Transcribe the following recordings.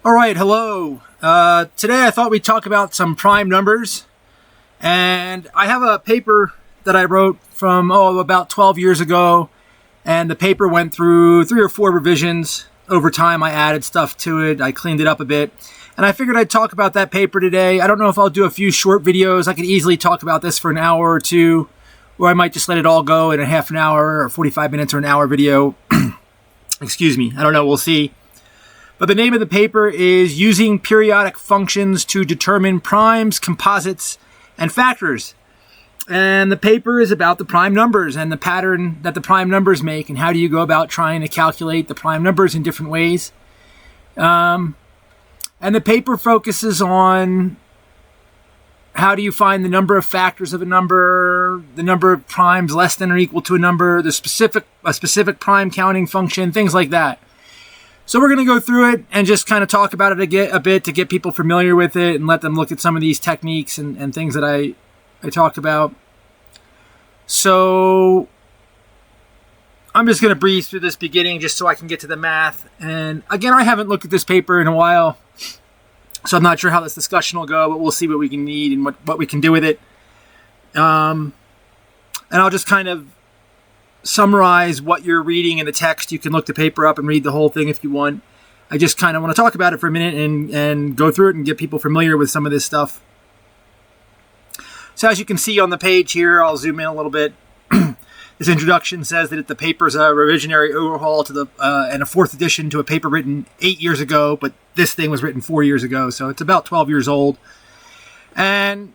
All right, hello. Today I thought we'd talk about some prime numbers. And I have a paper that I wrote from, about 12 years ago. And the paper went through 3 or 4 revisions. Over time, I added stuff to it. I cleaned it up a bit. And I figured I'd talk about that paper today. I don't know if I'll do a few short videos. I could easily talk about this for an hour or two. Or I might just let it all go in a half an hour or 45 minutes or an hour video. Excuse me. I don't know. We'll see. But the name of the paper is Using Periodic Functions to Determine Primes, Composites, and Factors. And the paper is about the prime numbers and the pattern that the prime numbers make and how do you go about trying to calculate the prime numbers in different ways. And the paper focuses on how do you find the number of factors of a number, the number of primes less than or equal to a number, a specific prime counting function, things like that. So we're going to go through it and just kind of talk about it a bit to get people familiar with it and let them look at some of these techniques and things that I talked about. So I'm just going to breeze through this beginning just so I can get to the math. And again, I haven't looked at this paper in a while, so I'm not sure how this discussion will go, but we'll see what we can need and what we can do with it. And I'll just kind of summarize what you're reading in the text. You can look the paper up and read the whole thing if you want. I just kind of want to talk about it for a minute and go through it and get people familiar with some of this stuff. So as you can see on the page here, I'll zoom in a little bit. This introduction says that the paper is a revisionary overhaul to and a 4th edition to a paper written 8 years ago, but this thing was written 4 years ago, so it's about 12 years old. And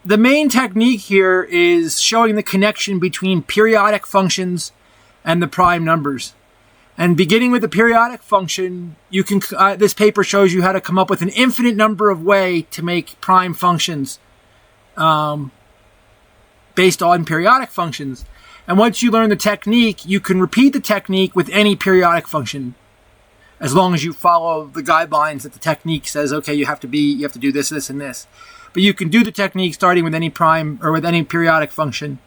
the main technique here is showing the connection between periodic functions and the prime numbers. And beginning with the periodic function, you can. This paper shows you how to come up with an infinite number of ways to make prime functions based on periodic functions. And once you learn the technique, you can repeat the technique with any periodic function, as long as you follow the guidelines that the technique says. Okay, you have to do this, this, and this. But you can do the technique starting with any prime or with any periodic function.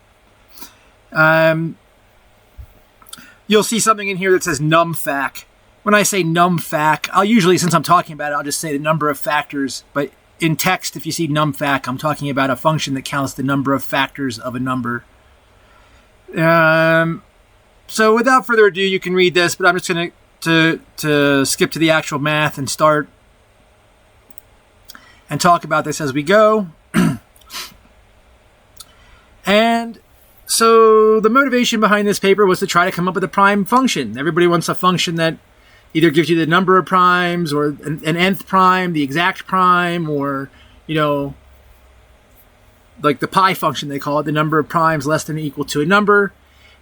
You'll see something in here that says numFac. When I say numFac, I'll usually, since I'm talking about it, I'll just say the number of factors. But in text, if you see numFac, I'm talking about a function that counts the number of factors of a number. So without further ado, you can read this, but I'm just going to skip to the actual math and start and talk about this as we go. And so the motivation behind this paper was to try to come up with a prime function. Everybody wants a function that either gives you the number of primes or an nth prime, the exact prime, or, like the pi function, they call it, the number of primes less than or equal to a number,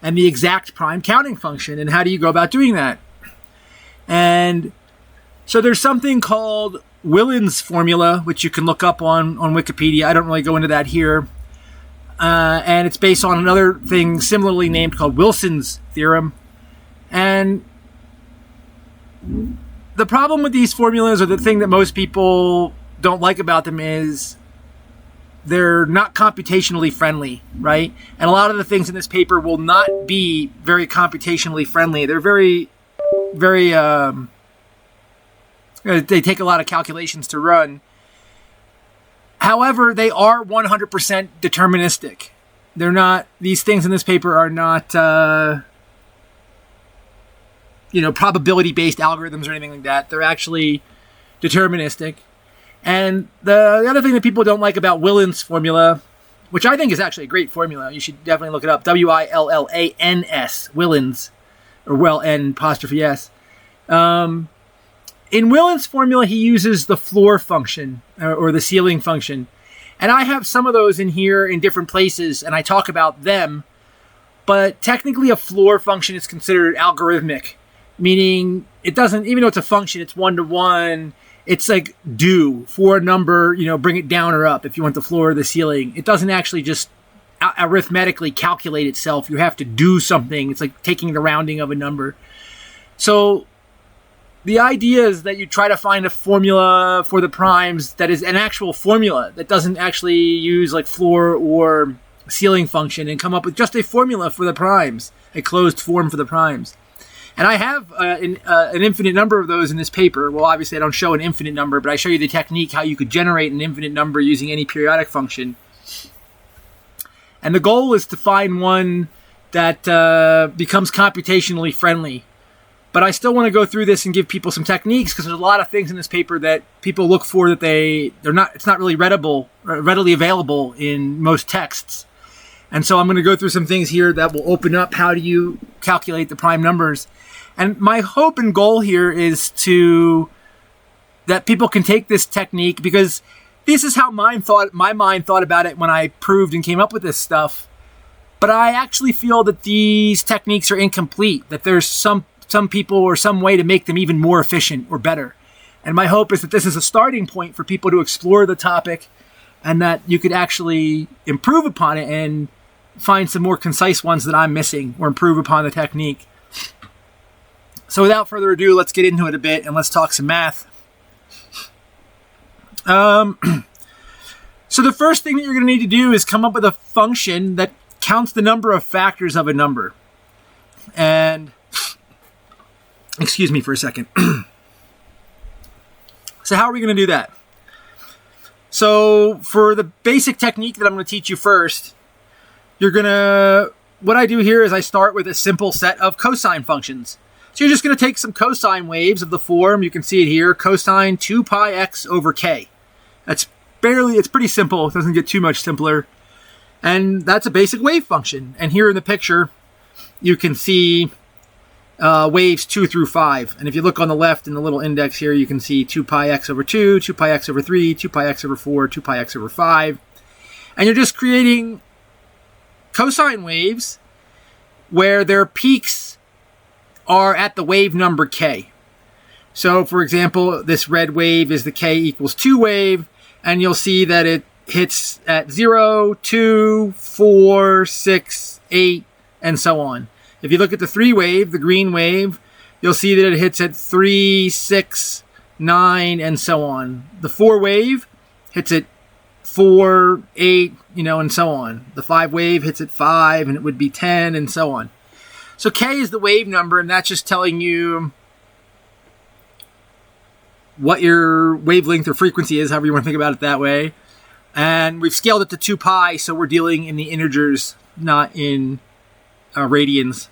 and the exact prime counting function. And how do you go about doing that? And so there's something called Willin's formula, which you can look up on Wikipedia. I don't really go into that here. And it's based on another thing similarly named called Wilson's theorem. And the problem with these formulas, or the thing that most people don't like about them, is they're not computationally friendly, right? And a lot of the things in this paper will not be very computationally friendly. They're very, very... they take a lot of calculations to run. However, they are 100% deterministic. They're not, these things in this paper are not, probability-based algorithms or anything like that. They're actually deterministic. And the other thing that people don't like about Willin's formula, which I think is actually a great formula, you should definitely look it up, Willans, Willin's, or N''S. In Willin's formula, he uses the floor function or the ceiling function. And I have some of those in here in different places, and I talk about them. But technically, a floor function is considered algorithmic, meaning it doesn't, even though it's a function, it's one-to-one. It's like do for a number, bring it down or up if you want the floor or the ceiling. It doesn't actually just arithmetically calculate itself. You have to do something. It's like taking the rounding of a number. So the idea is that you try to find a formula for the primes that is an actual formula that doesn't actually use like floor or ceiling function, and come up with just a formula for the primes, a closed form for the primes. And I have an infinite number of those in this paper. Well, obviously I don't show an infinite number, but I show you the technique how you could generate an infinite number using any periodic function. And the goal is to find one that becomes computationally friendly. But I still want to go through this and give people some techniques, because there's a lot of things in this paper that people look for that it's not really readily available in most texts. And so I'm going to go through some things here that will open up how do you calculate the prime numbers. And my hope and goal here is that people can take this technique, because this is how my mind thought about it when I proved and came up with this stuff. But I actually feel that these techniques are incomplete, that there's some people or some way to make them even more efficient or better. And my hope is that this is a starting point for people to explore the topic, and that you could actually improve upon it and find some more concise ones that I'm missing, or improve upon the technique. So without further ado, let's get into it a bit and let's talk some math. So the first thing that you're going to need to do is come up with a function that counts the number of factors of a number. And excuse me for a second. So how are we going to do that? So for the basic technique that I'm going to teach you first, what I do here is I start with a simple set of cosine functions. So you're just going to take some cosine waves of the form, you can see it here, cosine 2 pi x over k. It's pretty simple, it doesn't get too much simpler. And that's a basic wave function. And here in the picture, you can see waves 2 through 5. And if you look on the left in the little index here, you can see 2 pi x over 2, 2 pi x over 3, 2 pi x over 4, 2 pi x over 5. And you're just creating cosine waves where their peaks are at the wave number k. So, for example, this red wave is the k equals 2 wave, and you'll see that it hits at 0, 2, 4, 6, 8, and so on. If you look at the 3 wave, the green wave, you'll see that it hits at 3, 6, 9, and so on. The 4 wave hits at 4, 8, and so on. The 5 wave hits at 5, and it would be 10, and so on. So k is the wave number, and that's just telling you what your wavelength or frequency is, however you want to think about it that way. And we've scaled it to 2 pi, so we're dealing in the integers, not in radians.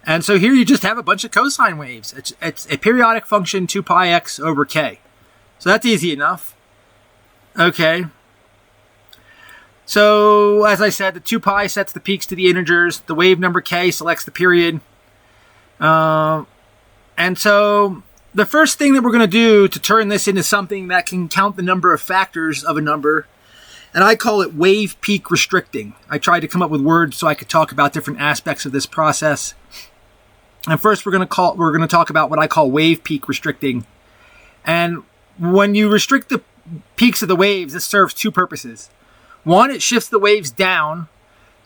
And so here you just have a bunch of cosine waves. It's a periodic function, 2 pi x over k. So that's easy enough. Okay. So, as I said, the 2 pi sets the peaks to the integers. The wave number k selects the period. And so, the first thing that we're going to do to turn this into something that can count the number of factors of a number, and I call it wave peak restricting. I tried to come up with words so I could talk about different aspects of this process. And first, we're going to talk about what I call wave peak restricting. And when you restrict the peaks of the waves, this serves two purposes. One, it shifts the waves down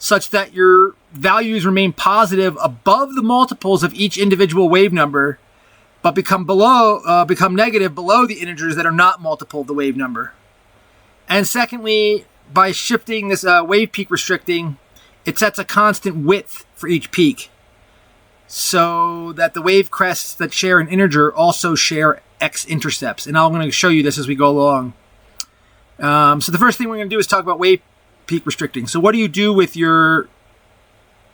such that your values remain positive above the multiples of each individual wave number, but become negative below the integers that are not multiple of the wave number. And secondly, by shifting this wave peak restricting, it sets a constant width for each peak, so that the wave crests that share an integer also share x-intercepts. And I'm going to show you this as we go along. So the first thing we're going to do is talk about wave peak restricting. So what do you do with your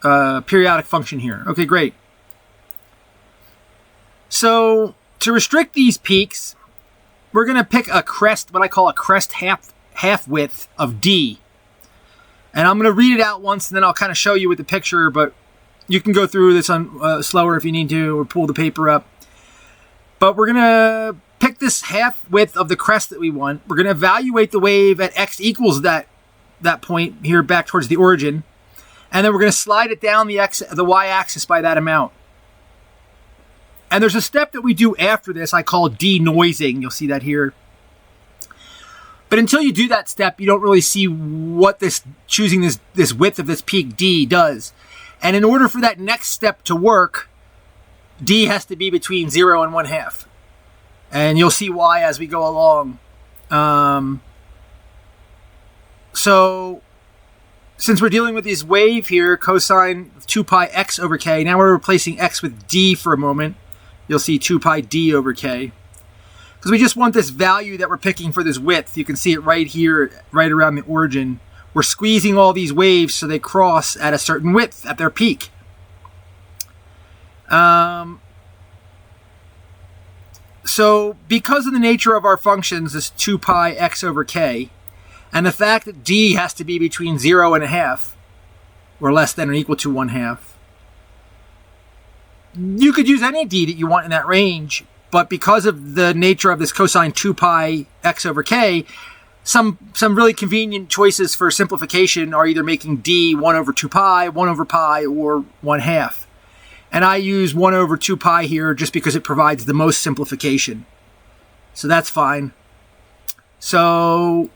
periodic function here? Okay, great. So to restrict these peaks, we're going to pick a crest, what I call a crest half width of d. And I'm going to read it out once, and then I'll kind of show you with the picture, but you can go through this on slower if you need to, or pull the paper up. But we're going to pick this half width of the crest that we want. We're going to evaluate the wave at x equals that point here back towards the origin. And then we're going to slide it down the y-axis by that amount. And there's a step that we do after this I call denoising. You'll see that here. But until you do that step, you don't really see what choosing this width of this peak d does. And in order for that next step to work, d has to be between 0 and 1/2. And you'll see why as we go along. So since we're dealing with this wave here, cosine of 2 pi x over k, now we're replacing x with d for a moment. You'll see 2 pi d over k. Because we just want this value that we're picking for this width. You can see it right here, right around the origin. We're squeezing all these waves so they cross at a certain width at their peak. So because of the nature of our functions, this 2 pi x over k, and the fact that d has to be between 0 and a half, or less than or equal to 1/2, you could use any d that you want in that range, but because of the nature of this cosine 2 pi x over k, some really convenient choices for simplification are either making d 1 over 2 pi, 1 over pi, or 1/2. And I use 1 over 2 pi here just because it provides the most simplification. So that's fine. So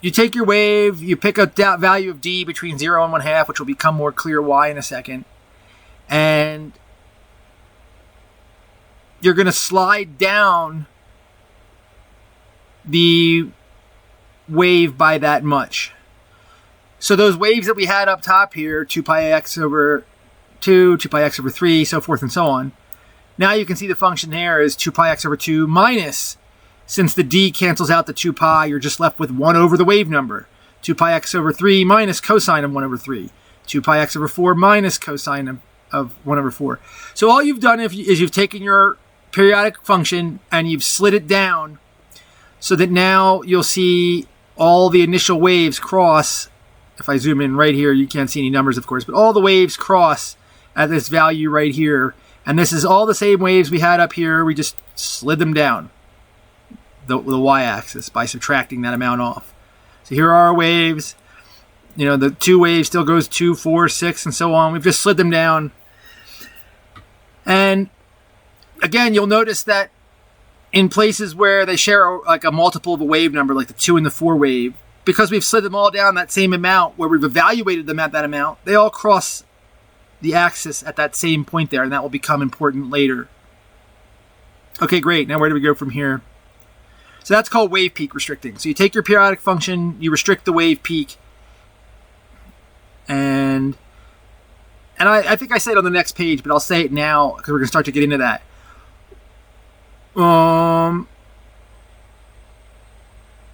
you take your wave, you pick a value of d between 0 and 1/2, which will become more clear why in a second. And you're going to slide down the wave by that much. So those waves that we had up top here, 2 pi x over 2, 2 pi x over 3, so forth and so on. Now you can see the function there is 2 pi x over 2 minus, since the d cancels out the 2 pi, you're just left with 1 over the wave number. 2 pi x over 3 minus cosine of 1 over 3. 2 pi x over 4 minus cosine of 1 over 4. So all you've done is you've taken your periodic function and you've slid it down so that now you'll see all the initial waves cross. If I zoom in right here, you can't see any numbers, of course, but all the waves cross at this value right here. And this is all the same waves we had up here. We just slid them down the y-axis by subtracting that amount off. So here are our waves. You know, the 2 waves still goes 2, 4, 6, and so on. We've just slid them down. And again, you'll notice that in places where they share like a multiple of a wave number, like the 2 and the 4 wave, because we've slid them all down that same amount, where we've evaluated them at that amount, they all cross the axis at that same point there, and that will become important later. Okay, great. Now where do we go from here? So that's called wave peak restricting. So you take your periodic function, you restrict the wave peak, and I think I said it on the next page, but I'll say it now because we're going to start to get into that.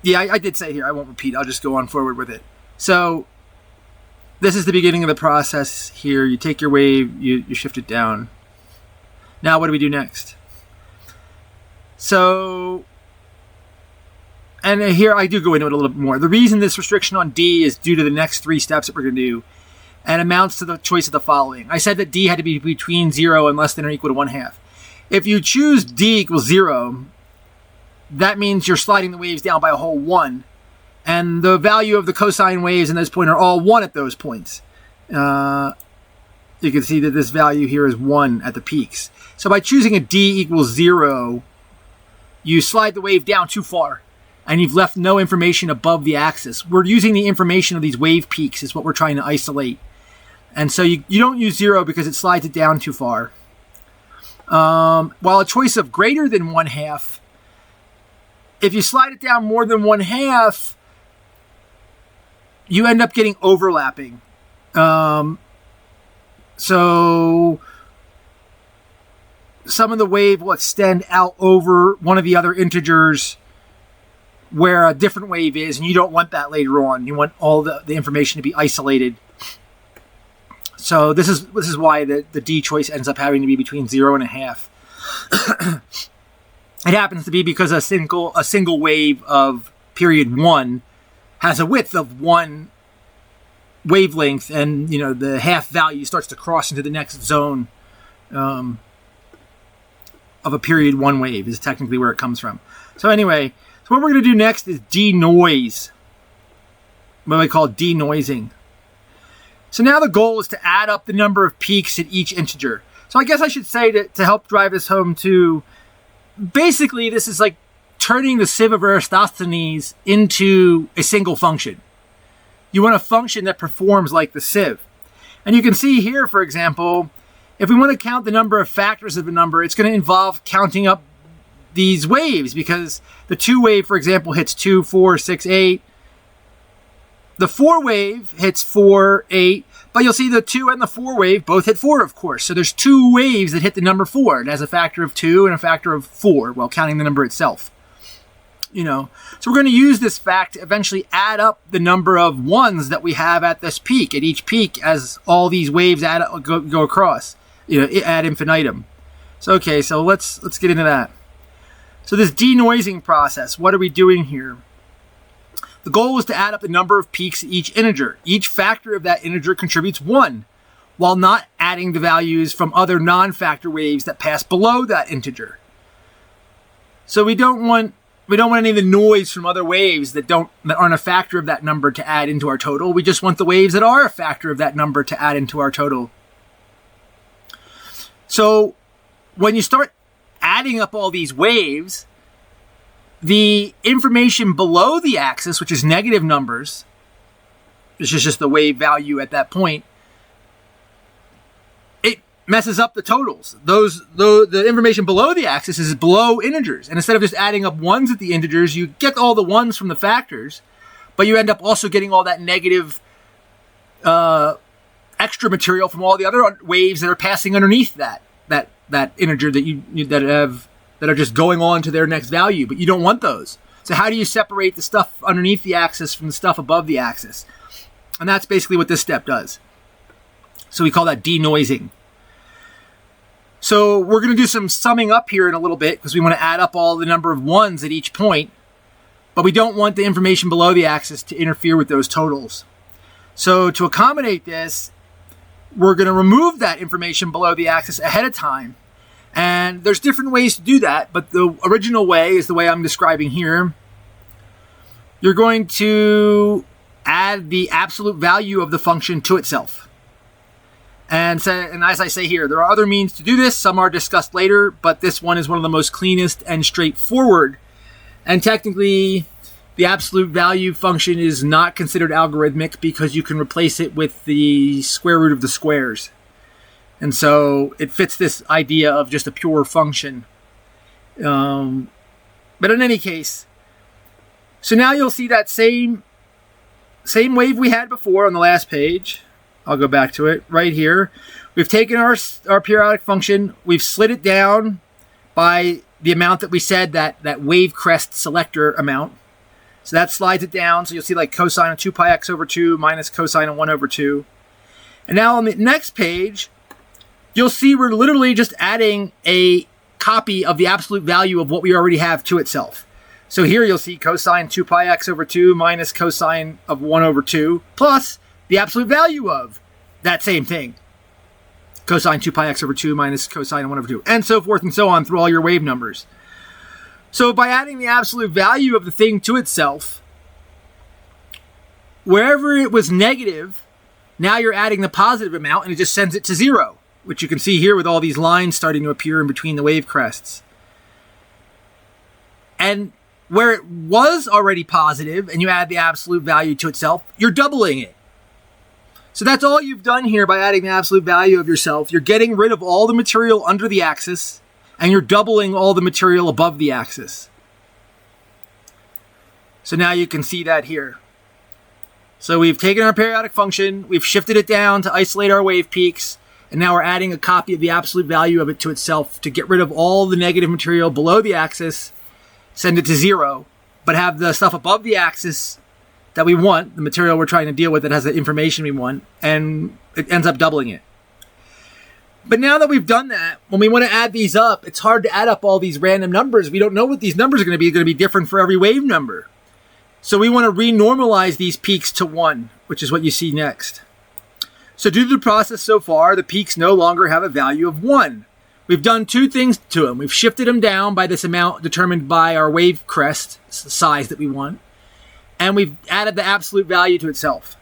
Yeah, I did say it here. I won't repeat. I'll just go on forward with it. So this is the beginning of the process here. You take your wave, you shift it down. Now what do we do next? So, and here I do go into it a little bit more. The reason this restriction on D is due to the next 3 steps that we're going to do, and amounts to the choice of the following. I said that D had to be between 0 and less than or equal to 1/2. If you choose D equals 0, that means you're sliding the waves down by a whole 1. And the value of the cosine waves in this point are all 1 at those points. You can see that this value here is 1 at the peaks. So by choosing a D equals 0, you slide the wave down too far, and you've left no information above the axis. We're using the information of these wave peaks is what we're trying to isolate. And so you don't use 0 because it slides it down too far. While a choice of greater than 1/2, if you slide it down more than 1/2, you end up getting overlapping. So some of the wave will extend out over one of the other integers where a different wave is, and you don't want that later on. You want all the information to be isolated. So this is why the D choice ends up having to be between 0 and 1/2. It happens to be because a single wave of period 1 has a width of 1 wavelength, and the half value starts to cross into the next zone of a period 1 wave is technically where it comes from. So anyway, so what we're going to do next is denoise, what we call denoising. So now the goal is to add up the number of peaks at each integer. So I guess I should say to help drive this home too, basically this is like turning the sieve of Eratosthenes into a single function. You want a function that performs like the sieve. And you can see here, for example, if we want to count the number of factors of a number, it's going to involve counting up these waves, because the 2 wave, for example, hits 2, 4, 6, 8. The 4 wave hits 4, 8, but you'll see the 2 and the 4 wave both hit 4, of course. So there's 2 waves that hit the number 4. It has a factor of 2 and a factor of 4, while counting the number itself. So we're going to use this fact to eventually add up the number of 1s that we have at this peak, at each peak, as all these waves go across, ad infinitum. So let's get into that. So this denoising process, what are we doing here? The goal is to add up the number of peaks at each integer. Each factor of that integer contributes 1, while not adding the values from other non-factor waves that pass below that integer. So we don't want any of the noise from other waves that aren't a factor of that number to add into our total. We just want the waves that are a factor of that number to add into our total. So when you start adding up all these waves, the information below the axis, which is negative numbers, which is just the wave value at that point, it messes up the totals. The information below the axis is below integers. And instead of just adding up 1s at the integers, you get all the 1s from the factors, but you end up also getting all that negative extra material from all the other waves that are passing underneath that integer that are just going on to their next value, but you don't want those. So how do you separate the stuff underneath the axis from the stuff above the axis? And that's basically what this step does. So we call that denoising. So we're going to do some summing up here in a little bit because we want to add up all the number of 1s at each point, but we don't want the information below the axis to interfere with those totals. So to accommodate this, we're going to remove that information below the axis ahead of time. And there's different ways to do that, but the original way is the way I'm describing here. You're going to add the absolute value of the function to itself. And as I say here, there are other means to do this. Some are discussed later, but this one is one of the most cleanest and straightforward. And technically, the absolute value function is not considered algorithmic because you can replace it with the square root of the squares. And so it fits this idea of just a pure function. But in any case, so now you'll see that same wave we had before on the last page. I'll go back to it right here. We've taken our periodic function, we've slid it down by the amount that we said, that wave crest selector amount. So that slides it down. So you'll see like cosine of 2 pi x over 2 minus cosine of 1 over 2. And now on the next page, you'll see we're literally just adding a copy of the absolute value of what we already have to itself. So here you'll see cosine 2 pi x over 2 minus cosine of 1 over 2 plus the absolute value of that same thing. Cosine 2 pi x over 2 minus cosine of 1 over 2, and so forth and so on through all your wave numbers. So by adding the absolute value of the thing to itself, wherever it was negative, now you're adding the positive amount and it just sends it to 0, which you can see here with all these lines starting to appear in between the wave crests. And where it was already positive and you add the absolute value to itself, you're doubling it. So that's all you've done here by adding the absolute value of yourself. You're getting rid of all the material under the axis and you're doubling all the material above the axis. So now you can see that here. So we've taken our periodic function, we've shifted it down to isolate our wave peaks, and now we're adding a copy of the absolute value of it to itself to get rid of all the negative material below the axis, send it to 0, but have the stuff above the axis that we want, the material we're trying to deal with that has the information we want, and it ends up doubling it. But now that we've done that, when we want to add these up, it's hard to add up all these random numbers. We don't know what these numbers are going to be. They're going to be different for every wave number. So we want to renormalize these peaks to 1, which is what you see next. So due to the process so far, the peaks no longer have a value of 1. We've done 2 things to them. We've shifted them down by this amount determined by our wave crest size that we want. And we've added the absolute value to itself.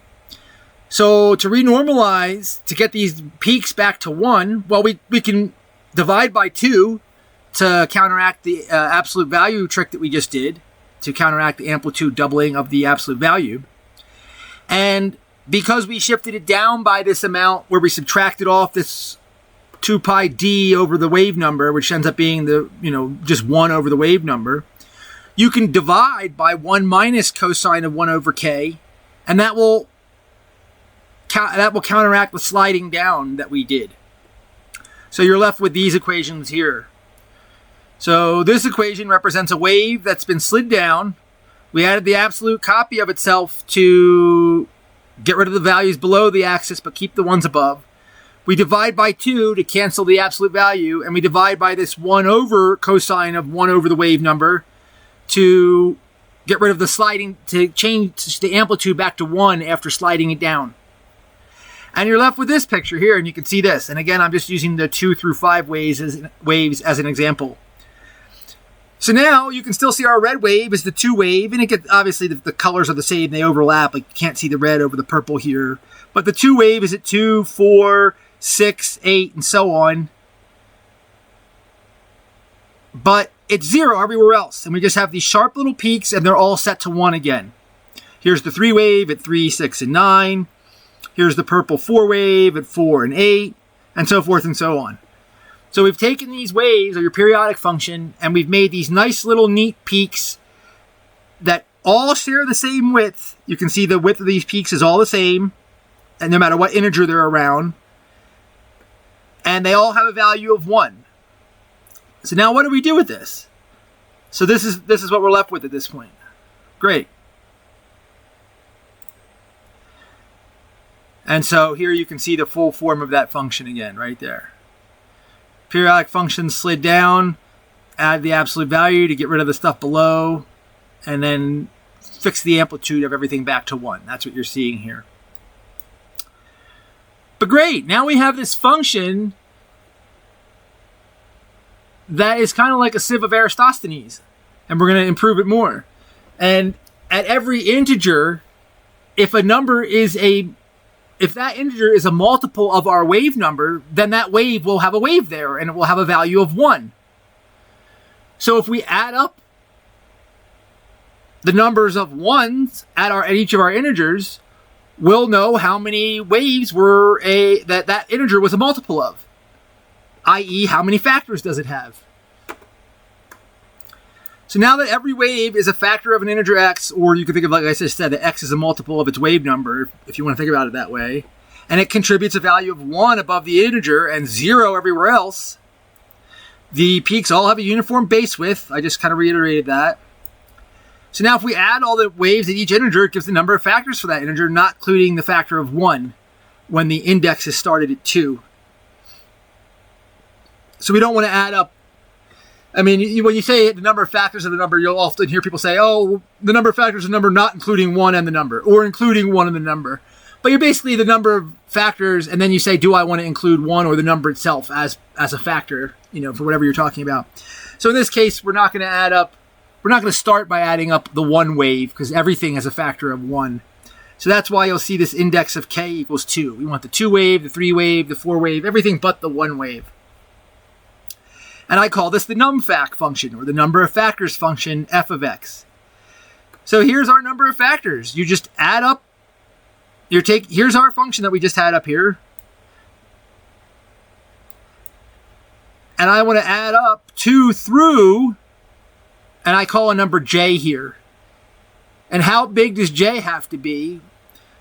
So to renormalize, to get these peaks back to 1, well, we can divide by 2 to counteract the absolute value trick that we just did, to counteract the amplitude doubling of the absolute value. And because we shifted it down by this amount where we subtracted off this 2 pi d over the wave number, which ends up being the, just 1 over the wave number, you can divide by 1 minus cosine of 1 over k, And that will counteract the sliding down that we did. So you're left with these equations here. So this equation represents a wave that's been slid down. We added the absolute copy of itself to get rid of the values below the axis, but keep the ones above. We divide by 2 to cancel the absolute value, and we divide by this 1 over cosine of 1 over the wave number to get rid of the sliding, to change the amplitude back to 1 after sliding it down. And you're left with this picture here, and you can see this. And again, I'm just using the 2 through 5 waves as an example. So now you can still see our red wave is the 2 wave, and it gets, obviously the colors are the same, they overlap. Like you can't see the red over the purple here. But the 2 wave is at 2, 4, 6, 8, and so on. But it's 0 everywhere else. And we just have these sharp little peaks, and they're all set to 1 again. Here's the 3 wave at 3, 6, and 9. Here's the purple 4 wave at 4 and 8, and so forth and so on. So we've taken these waves, or your periodic function, and we've made these nice little neat peaks that all share the same width. You can see the width of these peaks is all the same, and no matter what integer they're around. And they all have a value of 1. So now what do we do with this? So this is what we're left with at this point. Great. And so here you can see the full form of that function again, right there. Periodic function slid down, add the absolute value to get rid of the stuff below, and then fix the amplitude of everything back to 1. That's what you're seeing here. But great, now we have this function that is kind of like a sieve of Eratosthenes, and we're going to improve it more. And at every integer, if that integer is a multiple of our wave number, then that wave will have a wave there, and it will have a value of 1. So if we add up the numbers of 1s at each of our integers, we'll know how many waves were that integer was a multiple of, i.e. how many factors does it have. So now that every wave is a factor of an integer x, or you can think of, like I just said, that x is a multiple of its wave number, if you want to think about it that way, and it contributes a value of 1 above the integer and 0 everywhere else, the peaks all have a uniform base width. I just kind of reiterated that. So now if we add all the waves at each integer, it gives the number of factors for that integer, not including the factor of 1 when the index is started at 2. So we don't want to add up. I mean, when you say the number of factors of the number, you'll often hear people say, oh, the number of factors of the number not including 1 and the number, or including 1 and the number. But you're basically the number of factors, and then you say, do I want to include 1 or the number itself as a factor, for whatever you're talking about. So in this case, we're not going to start by adding up the 1 wave, because everything has a factor of 1. So that's why you'll see this index of k equals 2. We want the 2 wave, the 3 wave, the 4 wave, everything but the 1 wave. And I call this the numFac function, or the number of factors function, f of x. So here's our number of factors. You just add up, here's our function that we just had up here. And I want to add up 2 through, and I call a number j here. And how big does j have to be?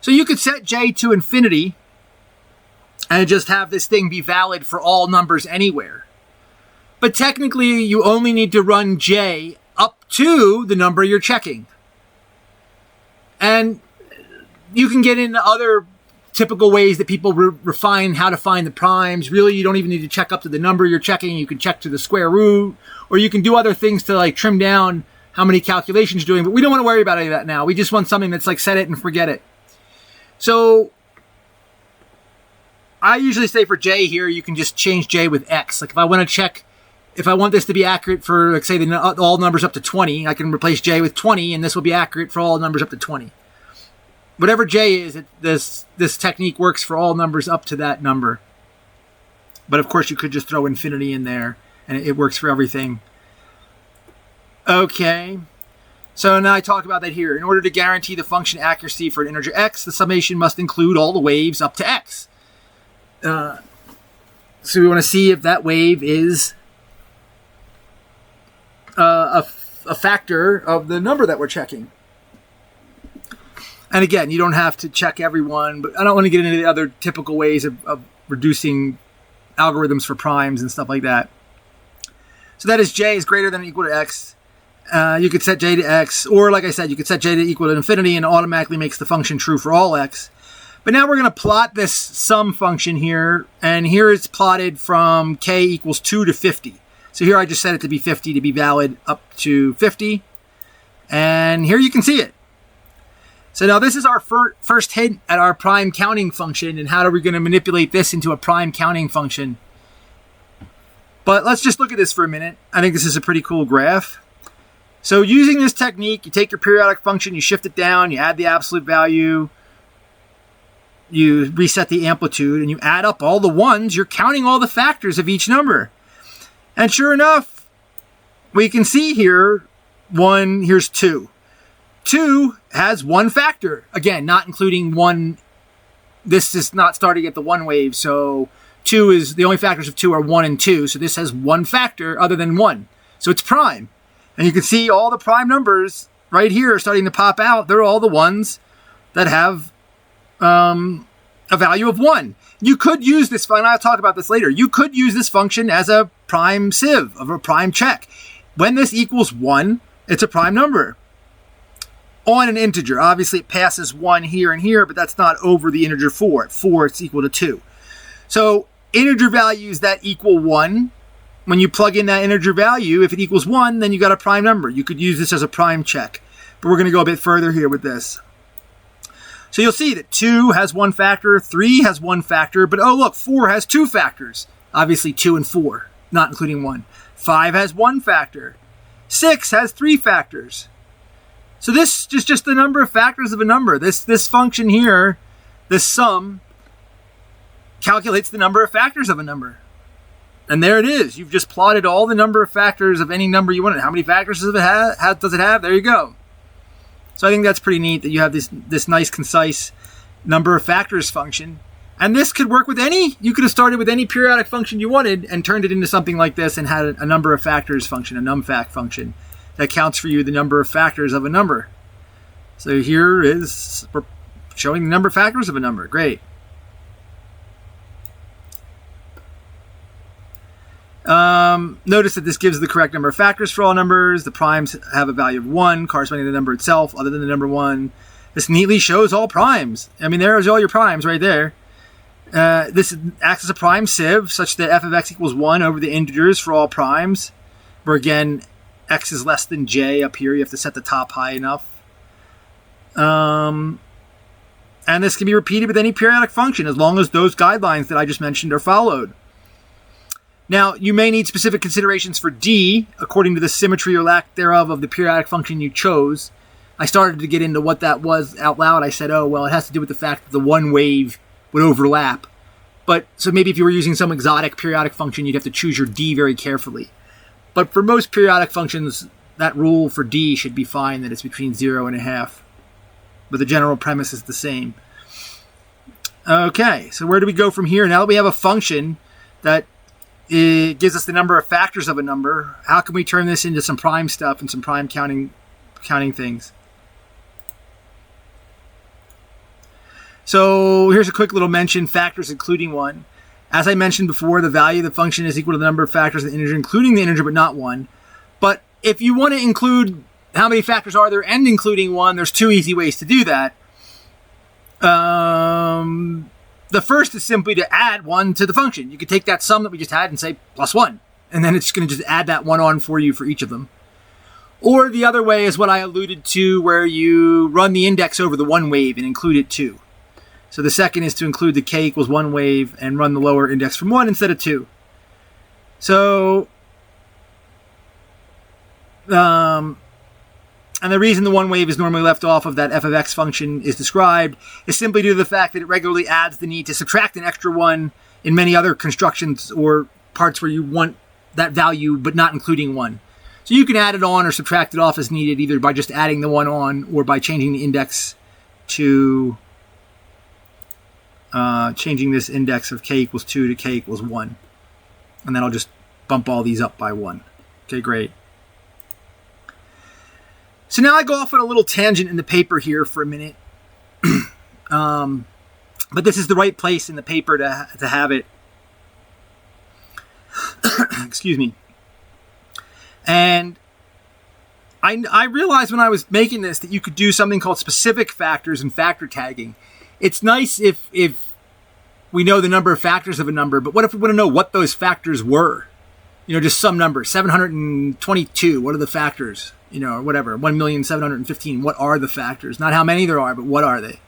So you could set j to infinity, and just have this thing be valid for all numbers anywhere. But technically, you only need to run j up to the number you're checking. And you can get into other typical ways that people refine how to find the primes. Really, you don't even need to check up to the number you're checking. You can check to the square root, or you can do other things to like trim down how many calculations you're doing. But we don't want to worry about any of that now. We just want something that's like set it and forget it. So I usually say for j here, you can just change j with x. Like if I want this to be accurate for, like, say, all numbers up to 20, I can replace j with 20, and this will be accurate for all numbers up to 20. Whatever j is, this technique works for all numbers up to that number. But, of course, you could just throw infinity in there, and it works for everything. Okay. So now I talk about that here. In order to guarantee the function accuracy for an integer x, the summation must include all the waves up to x. So we want to see if that wave is a factor of the number that we're checking. And again, you don't have to check every one, but I don't want to get into the other typical ways of reducing algorithms for primes and stuff like that. So that is j is greater than or equal to x. You could set j to x, or like I said, you could set j to equal to infinity and it automatically makes the function true for all x. But now we're going to plot this sum function here, and here it's plotted from k equals 2 to 50. So here I just set it to be 50 to be valid up to 50. And here you can see it. So now this is our first hint at our prime counting function, and how are we going to manipulate this into a prime counting function. But let's just look at this for a minute. I think this is a pretty cool graph. So using this technique, you take your periodic function, you shift it down, you add the absolute value, you reset the amplitude, and you add up all the ones. You're counting all the factors of each number. And sure enough, we can see here, here's 2. 2 has one factor. Again, not including one. This is not starting at the one wave, so 2 is, the only factors of 2 are 1 and 2, so this has one factor other than 1. So it's prime. And you can see all the prime numbers right here are starting to pop out. They're all the ones that have a value of 1. You could use this, and I'll talk about this later, you could use this function as a prime sieve, of a prime check. When this equals 1, it's a prime number. On an integer. Obviously it passes 1 here and here, but that's not over the integer 4. At 4, it's equal to 2. So integer values that equal 1, when you plug in that integer value, if it equals 1, then you got a prime number. You could use this as a prime check. But we're going to go a bit further here with this. So you'll see that 2 has one factor, 3 has one factor, but oh look, 4 has 2 factors. Obviously 2 and 4, not including 1. 5 has one factor. 6 has 3 factors. So this is just the number of factors of a number. This function here, this sum, calculates the number of factors of a number. And there it is. You've just plotted all the number of factors of any number you wanted. How many factors does it have? There you go. So I think that's pretty neat that you have this nice, concise number of factors function. And this could work with you could have started with any periodic function you wanted and turned it into something like this and had a number of factors function, a numfac function, that counts for you the number of factors of a number. So here is, we're showing the number of factors of a number. Great. Notice that this gives the correct number of factors for all numbers. The primes have a value of 1, corresponding to the number itself, other than the number 1. This neatly shows all primes. I mean, there's all your primes right there. This acts as a prime sieve, such that f of x equals 1 over the integers for all primes, where again, x is less than j up here. You have to set the top high enough. And this can be repeated with any periodic function as long as those guidelines that I just mentioned are followed. Now, you may need specific considerations for d, according to the symmetry or lack thereof of the periodic function you chose. I started to get into what that was out loud. I said, oh, well, it has to do with the fact that the one wave would overlap. But so maybe if you were using some exotic periodic function, you'd have to choose your d very carefully. But for most periodic functions, that rule for d should be fine, that it's between 0 and a half. But the general premise is the same. Okay, so where do we go from here? Now that we have a function that it gives us the number of factors of a number, how can we turn this into some prime stuff and some prime counting things? So here's a quick little mention, factors including 1. As I mentioned before, the value of the function is equal to the number of factors of the integer, including the integer, but not 1. But if you want to include how many factors are there and including 1, there's 2 easy ways to do that. The first is simply to add 1 to the function. You could take that sum that we just had and say plus 1. And then it's going to just add that 1 on for you for each of them. Or the other way is what I alluded to, where you run the index over the 1 wave and include it 2. So the second is to include the k equals 1 wave and run the lower index from 1 instead of 2. So, and the reason the 1 wave is normally left off of that f of x function is described is simply due to the fact that it regularly adds the need to subtract an extra 1 in many other constructions or parts where you want that value but not including 1. So you can add it on or subtract it off as needed, either by just adding the 1 on or by changing the index to changing this index of k equals 2 to k equals 1. And then I'll just bump all these up by 1. Okay, great. So now I go off on a little tangent in the paper here for a minute. But this is the right place in the paper to have it. Excuse me. And I realized when I was making this that you could do something called specific factors and factor tagging. It's nice if we know the number of factors of a number, but what if we want to know what those factors were? Just some number, 722. What are the factors? Or whatever, 1,715,000. What are the factors? Not how many there are, but what are they?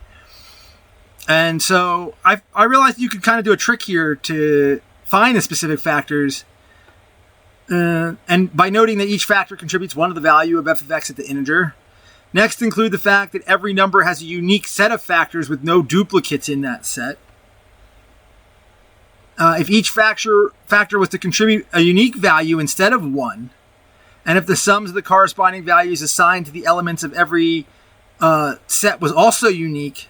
And so I realized you could kind of do a trick here to find the specific factors. And by noting that each factor contributes one to the value of f of x at the integer. Next, include the fact that every number has a unique set of factors with no duplicates in that set. If each factor was to contribute a unique value instead of 1, and if the sums of the corresponding values assigned to the elements of every set was also unique,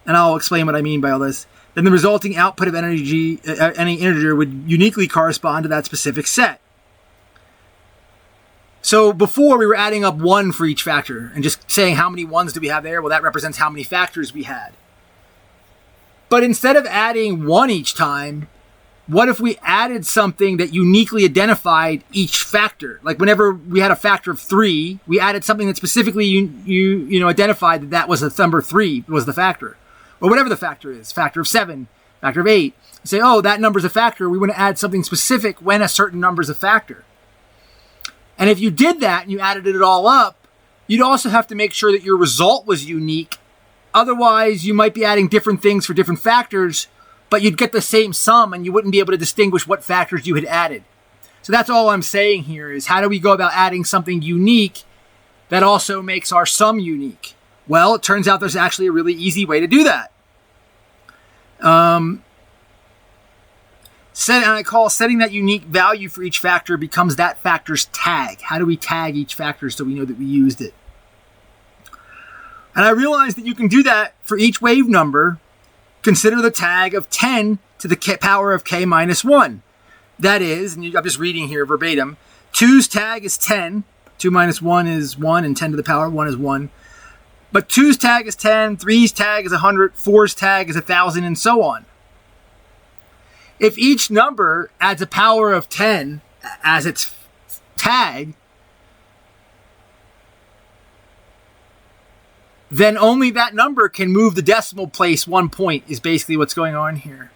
and I'll explain what I mean by all this, then the resulting output of any integer would uniquely correspond to that specific set. So before we were adding up 1 for each factor and just saying how many 1s do we have there? Well, that represents how many factors we had. But instead of adding 1 each time, what if we added something that uniquely identified each factor? Like whenever we had a factor of 3, we added something that specifically identified that was the number 3 was the factor. Or whatever the factor is, factor of 7, factor of 8. You say, oh, that number's a factor. We want to add something specific when a certain number's a factor. And if you did that and you added it all up, you'd also have to make sure that your result was unique. Otherwise, you might be adding different things for different factors, but you'd get the same sum and you wouldn't be able to distinguish what factors you had added. So that's all I'm saying here is how do we go about adding something unique that also makes our sum unique? Well, it turns out there's actually a really easy way to do that. Setting that unique value for each factor becomes that factor's tag. How do we tag each factor so we know that we used it? And I realized that you can do that for each wave number. Consider the tag of 10 to the power of k minus 1. That is, and I'm just reading here verbatim, 2's tag is 10. 2 minus 1 is 1, and 10 to the power of 1 is 1. But 2's tag is 10, 3's tag is 100, 4's tag is 1,000, and so on. If each number adds a power of 10 as its tag, then only that number can move the decimal place 1 point is basically what's going on here.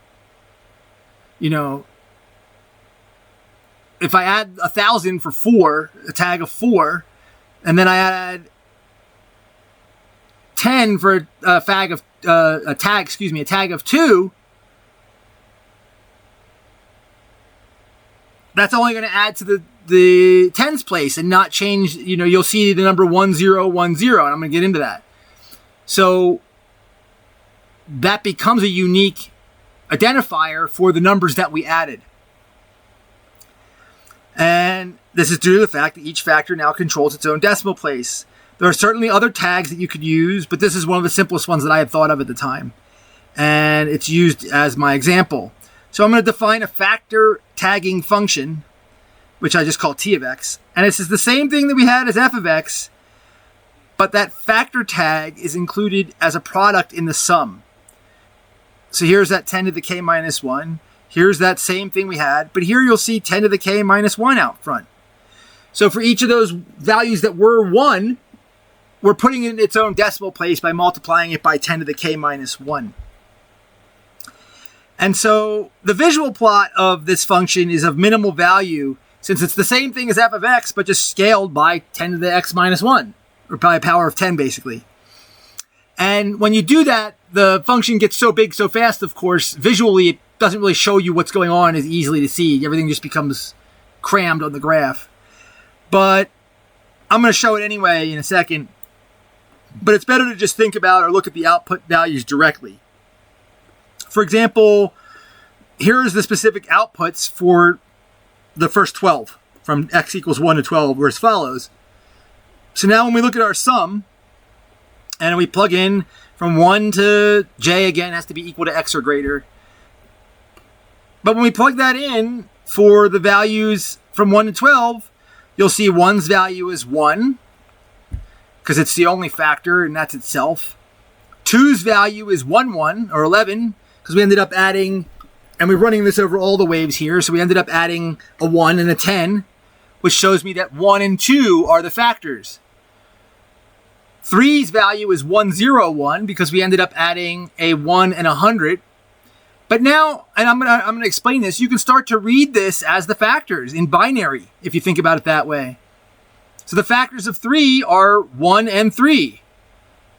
If I add 1,000 for 4, a tag of 4, and then I add 10 for a tag of 2, that's only going to add to the tens place and not change. You'll see the number 1010, and I'm going to get into that. So that becomes a unique identifier for the numbers that we added. And this is due to the fact that each factor now controls its own decimal place. There are certainly other tags that you could use, but this is one of the simplest ones that I had thought of at the time. And it's used as my example. So I'm going to define a factor tagging function, which I just call t of x. And this is the same thing that we had as f of x, but that factor tag is included as a product in the sum. So here's that 10 to the k minus 1. Here's that same thing we had, but here you'll see 10 to the k minus 1 out front. So for each of those values that were 1, we're putting it in its own decimal place by multiplying it by 10 to the k minus 1. And so the visual plot of this function is of minimal value since it's the same thing as f of x, but just scaled by 10 to the x minus 1, or by a power of 10, basically. And when you do that, the function gets so big so fast, of course, visually it doesn't really show you what's going on as easily to see. Everything just becomes crammed on the graph. But I'm going to show it anyway in a second. But it's better to just think about or look at the output values directly. For example, here's the specific outputs for the first 12 from x equals 1 to 12, where as follows. So now when we look at our sum, and we plug in from 1 to j, again, has to be equal to x or greater. But when we plug that in for the values from 1 to 12, you'll see 1's value is 1, because it's the only factor, and that's itself. 2's value is 1, 1, or 11, because we ended up adding, and we're running this over all the waves here, so we ended up adding a 1 and a 10, which shows me that 1 and 2 are the factors. 3's value is 101 because we ended up adding a 1 and 100. But now, and I'm gonna explain this, you can start to read this as the factors in binary, if you think about it that way. So the factors of 3 are 1 and 3.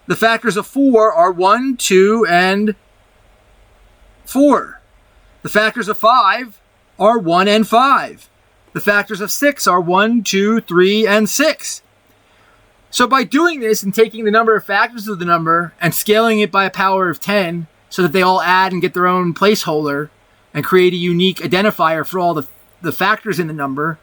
The factors of 4 are 1, 2, and 4. The factors of 5 are 1 and 5. The factors of 6 are 1, 2, 3, and 6. So by doing this and taking the number of factors of the number and scaling it by a power of 10 so that they all add and get their own placeholder and create a unique identifier for all the factors in the number,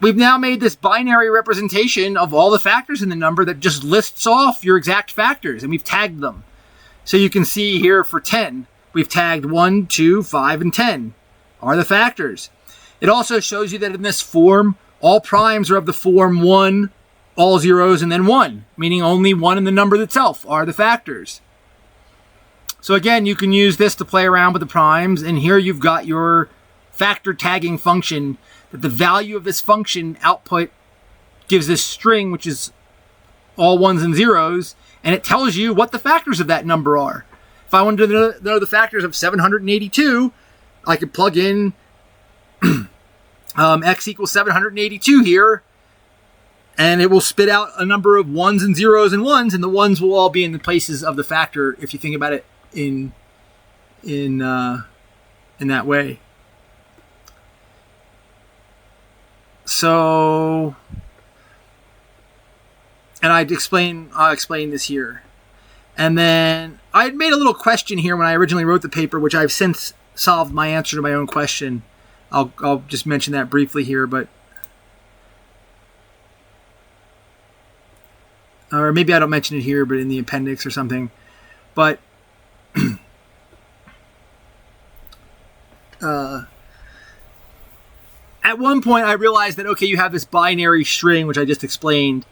we've now made this binary representation of all the factors in the number that just lists off your exact factors, and we've tagged them. So you can see here for 10, we've tagged 1, 2, 5, and 10 are the factors. It also shows you that in this form, all primes are of the form 1, all zeros, and then 1, meaning only 1 in the number itself are the factors. So again, you can use this to play around with the primes, and here you've got your factor tagging function, that the value of this function output gives this string, which is all 1s and zeros, and it tells you what the factors of that number are. If I wanted to know the factors of 782, I could plug in x equals 782 here, and it will spit out a number of 1s and zeros and 1s, and the 1s will all be in the places of the factor if you think about it in that way. So, and I'll explain this here. And then I had made a little question here when I originally wrote the paper, which I've since solved my answer to my own question. I'll just mention that briefly here, but or maybe I don't mention it here, but in the appendix or something. But at one point I realized that, okay, you have this binary string, which I just explained,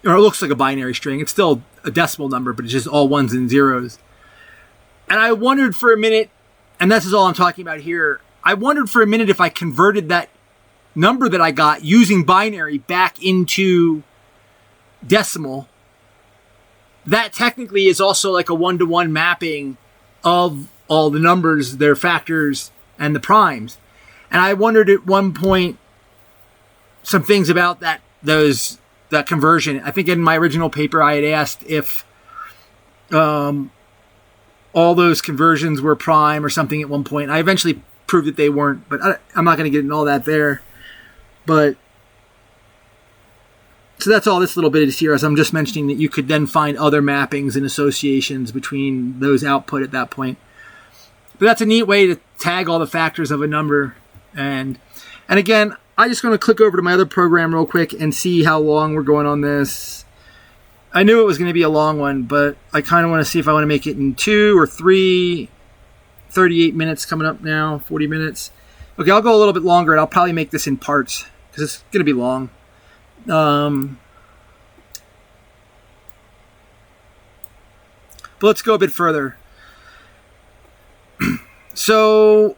or it looks like a binary string. It's still a decimal number, but it's just all 1s and zeros. And I wondered for a minute, and this is all I'm talking about here, I wondered for a minute if I converted that number that I got using binary back into decimal, that technically is also like a one-to-one mapping of all the numbers, their factors, and the primes. And I wondered at one point some things about that conversion. I think in my original paper I had asked if all those conversions were prime or something at one point. I eventually proved that they weren't, but I'm not going to get into all that there. But so that's all this little bit is here, as I'm just mentioning that you could then find other mappings and associations between those output at that point. But that's a neat way to tag all the factors of a number. And again, I'm just going to click over to my other program real quick and see how long we're going on this. I knew it was going to be a long one, but I kind of want to see if I want to make it in 2 or 3. 38 minutes coming up now, 40 minutes. Okay, I'll go a little bit longer, and I'll probably make this in parts because it's going to be long. But let's go a bit further. So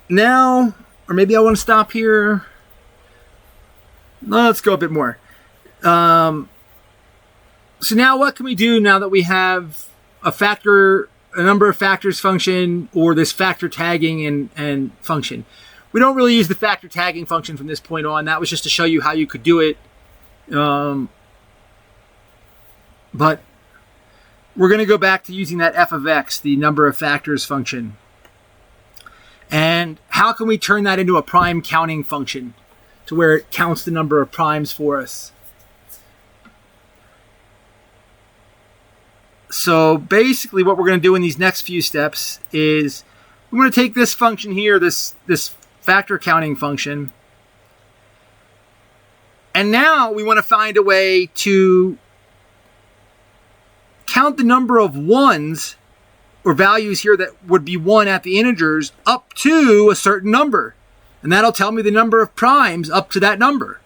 now, or maybe I want to stop here. No, let's go a bit more. So now what can we do now that we have a number of factors function, or this factor tagging and function? We don't really use the factor tagging function from this point on. That was just to show you how you could do it. But we're going to go back to using that f of x, the number of factors function. And how can we turn that into a prime counting function to where it counts the number of primes for us? So basically what we're going to do in these next few steps is we're going to take this function here, this factor counting function, and now we want to find a way to count the number of 1s or values here that would be 1 at the integers up to a certain number. And that'll tell me the number of primes up to that number.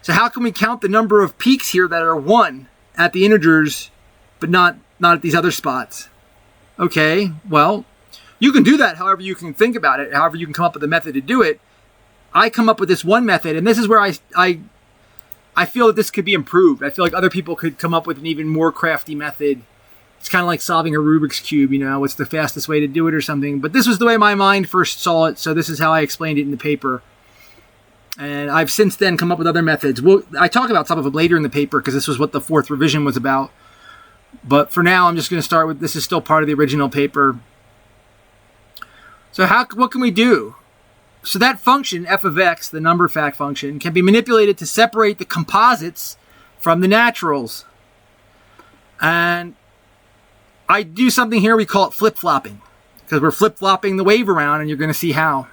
So how can we count the number of peaks here that are 1 at the integers, but not at these other spots? Okay, well, you can do that however you can think about it, however you can come up with a method to do it. I come up with this one method, and this is where I feel that this could be improved. I feel like other people could come up with an even more crafty method. It's kind of like solving a Rubik's Cube, you know, what's the fastest way to do it or something. But this was the way my mind first saw it, so this is how I explained it in the paper. And I've since then come up with other methods. I talk about some of them later in the paper because this was what the 4th revision was about. But for now, I'm just going to start with, this is still part of the original paper. So what can we do? So that function, f of x, the number fact function, can be manipulated to separate the composites from the naturals. And I do something here, we call it flip-flopping, because we're flip-flopping the wave around, and you're going to see how.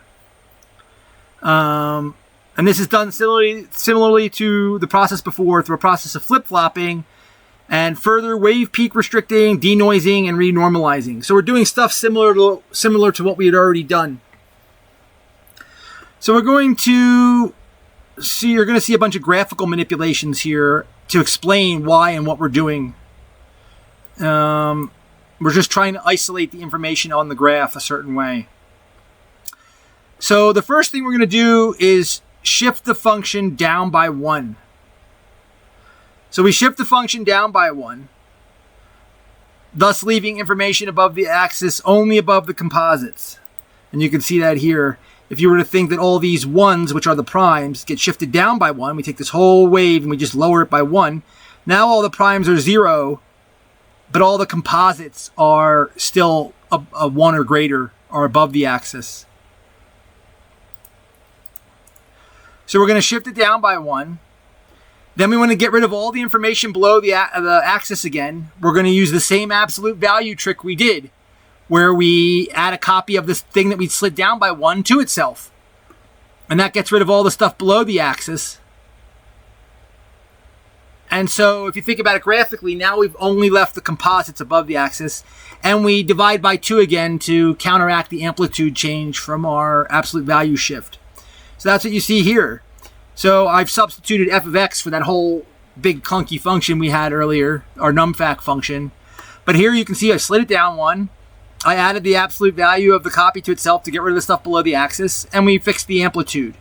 And this is done similarly to the process before, through a process of flip-flopping and further wave peak restricting, denoising, and renormalizing. So we're doing stuff similar to what we had already done. So you're going to see a bunch of graphical manipulations here to explain why and what we're doing. We're just trying to isolate the information on the graph a certain way. So the first thing we're going to do is shift the function down by 1. So we shift the function down by 1, thus leaving information above the axis only above the composites. And you can see that here. If you were to think that all these 1s, which are the primes, get shifted down by 1, we take this whole wave and we just lower it by 1. Now all the primes are 0, but all the composites are still a 1 or greater, or above the axis. So we're going to shift it down by 1. Then we want to get rid of all the information below the axis again. We're going to use the same absolute value trick we did, where we add a copy of this thing that we slid down by 1 to itself. And that gets rid of all the stuff below the axis. And so if you think about it graphically, now we've only left the composites above the axis. And we divide by 2 again to counteract the amplitude change from our absolute value shift. So that's what you see here. So I've substituted f of x for that whole big clunky function we had earlier, our numfact function. But here you can see I slid it down 1. I added the absolute value of the copy to itself to get rid of the stuff below the axis, and we fixed the amplitude.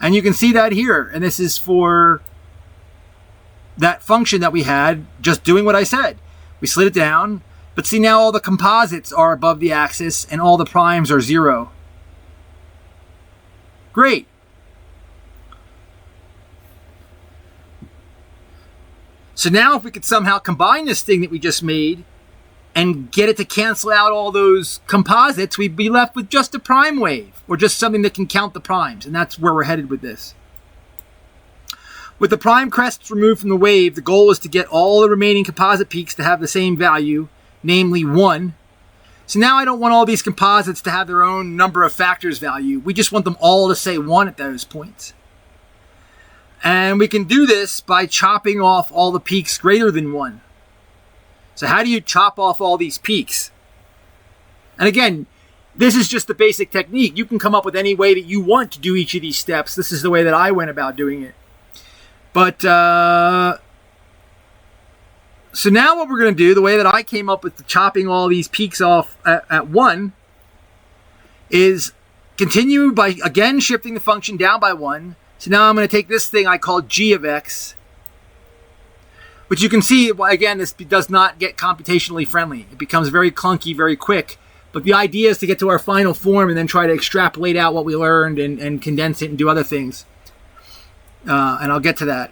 And you can see that here, and this is for that function that we had, just doing what I said. We slid it down, but see now all the composites are above the axis, and all the primes are 0. Great. So now if we could somehow combine this thing that we just made and get it to cancel out all those composites, we'd be left with just a prime wave, or just something that can count the primes, and that's where we're headed with this. With the prime crests removed from the wave, the goal is to get all the remaining composite peaks to have the same value, namely 1. So now I don't want all these composites to have their own number of factors value. We just want them all to say 1 at those points. And we can do this by chopping off all the peaks greater than 1. So how do you chop off all these peaks? And again, this is just the basic technique. You can come up with any way that you want to do each of these steps. This is the way that I went about doing it. But, so now what we're going to do, the way that I came up with the chopping all these peaks off at 1, is continue by, again, shifting the function down by 1. So now I'm going to take this thing I call g of x, which you can see, again, this does not get computationally friendly. It becomes very clunky very quick. But the idea is to get to our final form and then try to extrapolate out what we learned and condense it and do other things. And I'll get to that.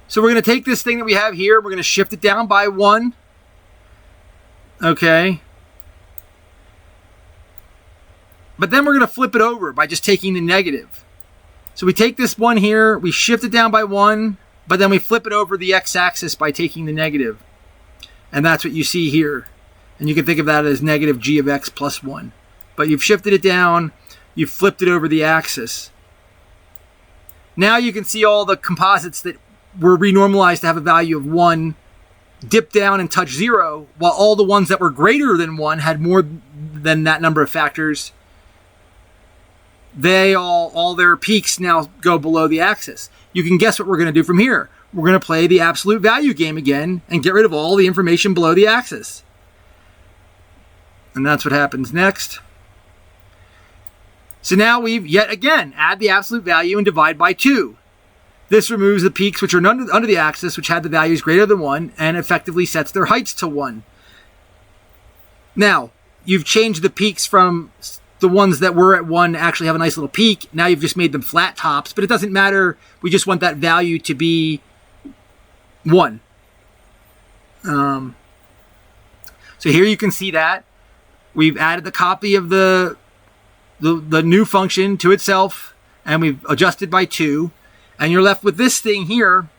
So we're going to take this thing that we have here. We're going to shift it down by 1. Okay. But then we're going to flip it over by just taking the negative. So we take this 1 here. We shift it down by 1. But then we flip it over the x-axis by taking the negative. And that's what you see here. And you can think of that as negative g of x plus 1. But you've shifted it down. You've flipped it over the axis. Now you can see all the composites that were renormalized to have a value of 1 dip down and touch 0, while all the ones that were greater than 1 had more than that number of factors all their peaks now go below the axis. You can guess what we're going to do from here. We're going to play the absolute value game again and get rid of all the information below the axis. And that's what happens next. So now we've yet again add the absolute value and divide by 2. This removes the peaks which are under the axis, which had the values greater than 1, and effectively sets their heights to 1. Now, you've changed the peaks from the ones that were at 1 actually have a nice little peak. Now you've just made them flat tops, but it doesn't matter. We just want that value to be 1. So here you can see that. We've added the copy of the new function to itself, and we've adjusted by 2. And you're left with this thing here.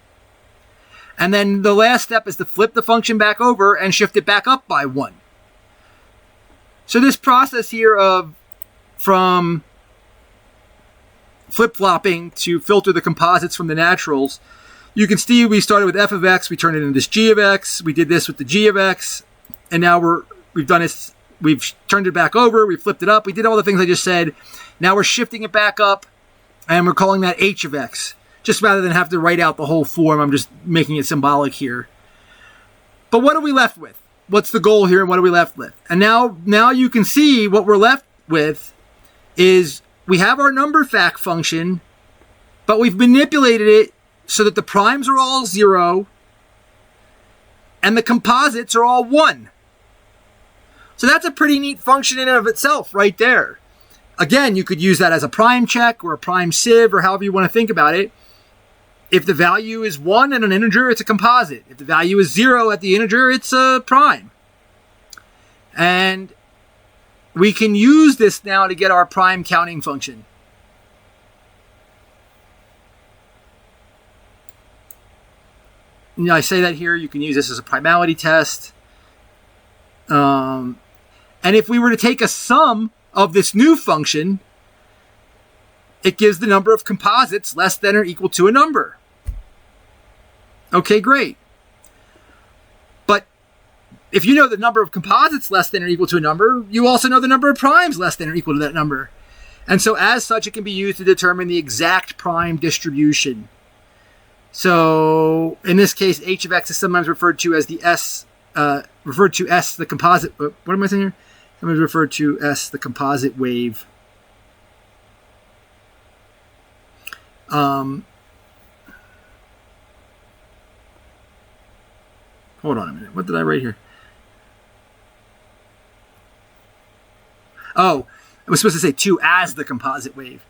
And then the last step is to flip the function back over and shift it back up by 1. So this process here of from flip-flopping to filter the composites from the naturals, you can see we started with f of x, we turned it into this g of x, we did this with the g of x, and now we've done this, we've turned it back over, we flipped it up, we did all the things I just said. Now we're shifting it back up, and we're calling that h of x. Just rather than have to write out the whole form, I'm just making it symbolic here. But what are we left with? What's the goal here, and what are we left with? And now you can see what we're left with is we have our number fact function, but we've manipulated it so that the primes are all 0 and the composites are all 1. So that's a pretty neat function in and of itself right there. Again, you could use that as a prime check or a prime sieve or however you want to think about it. If the value is 1 and an integer, it's a composite. If the value is 0 at the integer, it's a prime. And we can use this now to get our prime counting function. You know, I say that here, you can use this as a primality test. And if we were to take a sum of this new function, it gives the number of composites less than or equal to a number. Okay, great. But if you know the number of composites less than or equal to a number, you also know the number of primes less than or equal to that number. And so as such, it can be used to determine the exact prime distribution. So in this case, h of x is sometimes referred to as the s, the composite. What am I saying here? Sometimes referred to as the composite wave. Hold on a minute. What did I write here? Oh, I was supposed to say 2 as the composite wave.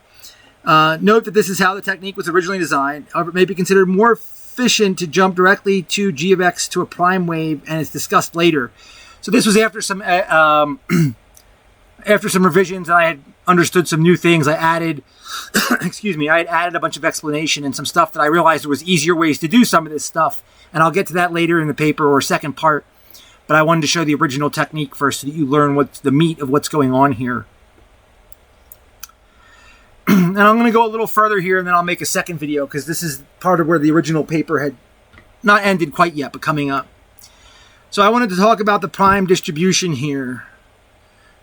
Note that this is how the technique was originally designed. However, it may be considered more efficient to jump directly to g of x to a prime wave, and it's discussed later. So this was after some revisions. I had understood some new things. I added, I had added a bunch of explanation and some stuff that I realized there was easier ways to do some of this stuff. And I'll get to that later in the paper or second part. But I wanted to show the original technique first so that you learn what's the meat of what's going on here. And I'm going to go a little further here, and then I'll make a second video because this is part of where the original paper had not ended quite yet, but coming up. So I wanted to talk about the prime distribution here.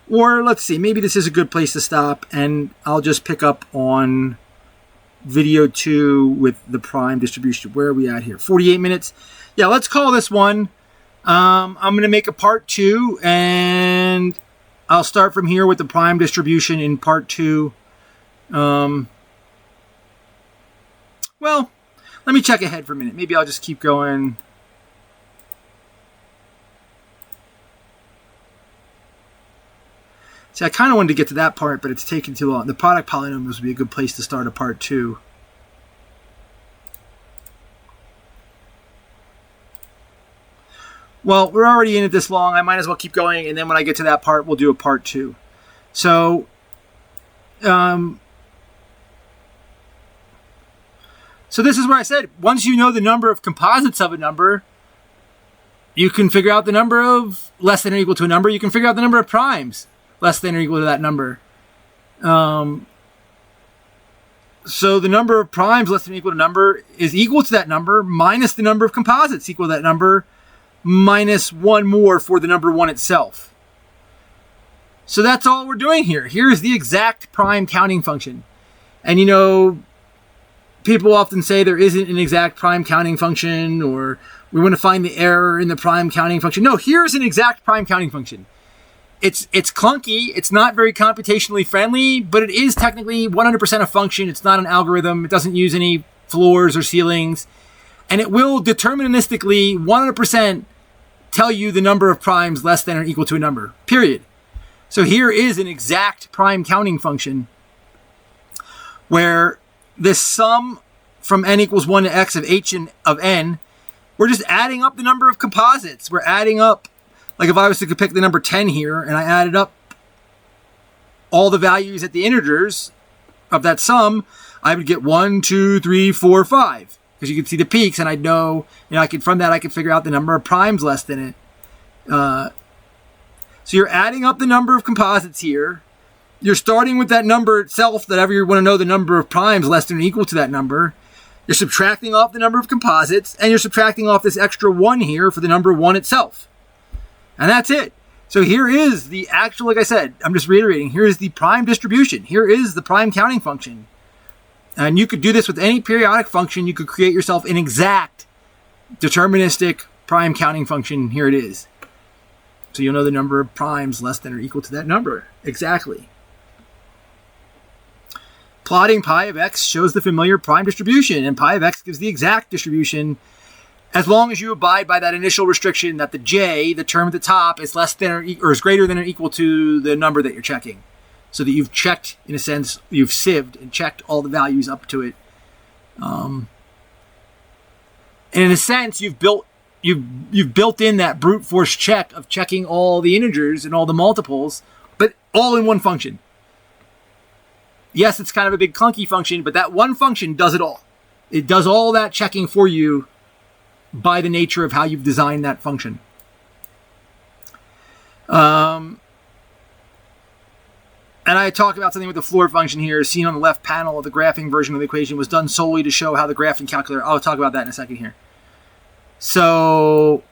Or let's see, maybe this is a good place to stop, and I'll just pick up on video 2 with the prime distribution. Where are we at here? 48 minutes. Yeah, let's call this one. I'm going to make a part 2, and I'll start from here with the prime distribution in part 2. Well, let me check ahead for a minute. Maybe I'll just keep going. See, I kind of wanted to get to that part, but it's taken too long. The product polynomials would be a good place to start a part 2. Well, we're already in it this long. I might as well keep going, and then when I get to that part, we'll do a part 2. So, so this is where I said, once you know the number of composites of a number, you can figure out the number of less than or equal to a number. You can figure out the number of primes less than or equal to that number. So the number of primes less than or equal to a number is equal to that number minus the number of composites equal to that number minus one more for the number 1 itself. So that's all we're doing here. Here's the exact prime counting function. And people often say there isn't an exact prime counting function, or we want to find the error in the prime counting function. No, here's an exact prime counting function. It's clunky. It's not very computationally friendly, but it is technically 100% a function. It's not an algorithm. It doesn't use any floors or ceilings. And it will deterministically 100% tell you the number of primes less than or equal to a number, period. So here is an exact prime counting function where this sum from n equals 1 to x of h and of n, we're just adding up the number of composites. We're adding up, like if I was to pick the number 10 here and I added up all the values at the integers of that sum, I would get 1, 2, 3, 4, 5. Because you can see the peaks, and I'd know, from that I could figure out the number of primes less than it. So you're adding up the number of composites here. You're starting with that number itself, that ever you want to know the number of primes less than or equal to that number. You're subtracting off the number of composites, and you're subtracting off this extra 1 here for the number 1 itself. And that's it. So here is the actual, like I said, I'm just reiterating, here is the prime distribution. Here is the prime counting function. And you could do this with any periodic function. You could create yourself an exact deterministic prime counting function. Here it is. So you'll know the number of primes less than or equal to that number. Exactly. Plotting pi of x shows the familiar prime distribution, and pi of x gives the exact distribution as long as you abide by that initial restriction that the j, the term at the top, is less than or is greater than or equal to the number that you're checking. So that you've checked, in a sense, you've sieved and checked all the values up to it. And in a sense, you've built in that brute force check of checking all the integers and all the multiples, but all in one function. Yes, it's kind of a big clunky function, but that one function does it all. It does all that checking for you by the nature of how you've designed that function. And I talk about something with the floor function here, seen on the left panel of the graphing version of the equation, was done solely to show how the graphing calculator, I'll talk about that in a second here. So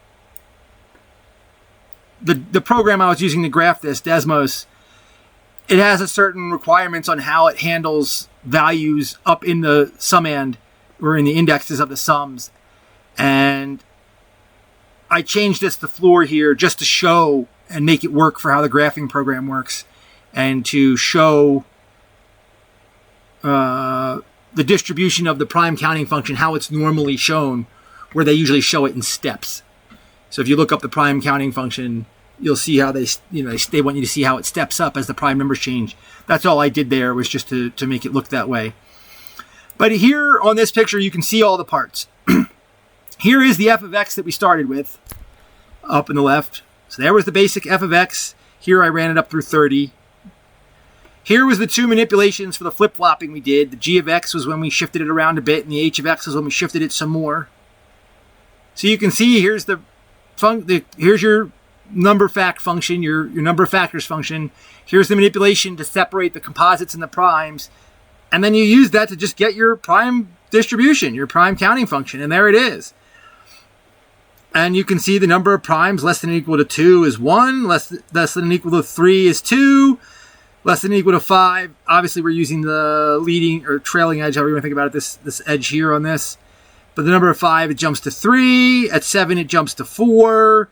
the program I was using to graph this, Desmos, it has a certain requirements on how it handles values up in the summand or in the indexes of the sums. And I changed this to floor here just to show and make it work for how the graphing program works, and to show the distribution of the prime counting function, how it's normally shown, where they usually show it in steps. So if you look up the prime counting function, you'll see how they want you to see how it steps up as the prime numbers change. That's all I did there, was just to make it look that way. But here on this picture, you can see all the parts. Here is the f of x that we started with, up in the left. So there was the basic f of x. Here I ran it up through 30. Here was the two manipulations for the flip-flopping we did. The g of x was when we shifted it around a bit, and the h of x was when we shifted it some more. So you can see here's here's your number fact function, your number of factors function. Here's the manipulation to separate the composites and the primes. And then you use that to just get your prime distribution, your prime counting function, and there it is. And you can see the number of primes less than or equal to 2 is 1, less than or equal to 3 is 2, less than or equal to 5. Obviously, we're using the leading or trailing edge, however you want to think about it, this edge here on this. But the number of 5, it jumps to 3. At 7, it jumps to 4.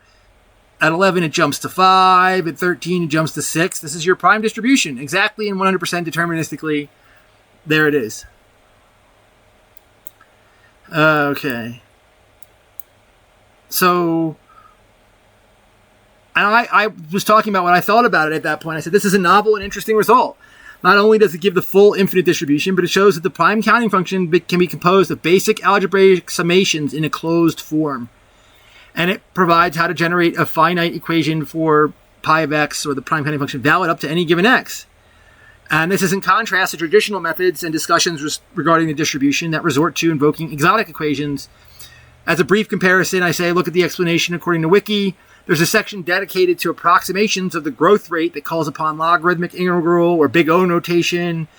At 11, it jumps to 5. At 13, it jumps to 6. This is your prime distribution, exactly and 100% deterministically. There it is. Okay. So, and I was talking about what I thought about it at that point. I said, this is a novel and interesting result. Not only does it give the full infinite distribution, but it shows that the prime counting function can be composed of basic algebraic summations in a closed form. And it provides how to generate a finite equation for pi of x, or the prime counting function, valid up to any given x. And this is in contrast to traditional methods and discussions regarding the distribution that resort to invoking exotic equations. As a brief comparison, I say look at the explanation according to Wiki. There's a section dedicated to approximations of the growth rate that calls upon logarithmic integral or big O notation.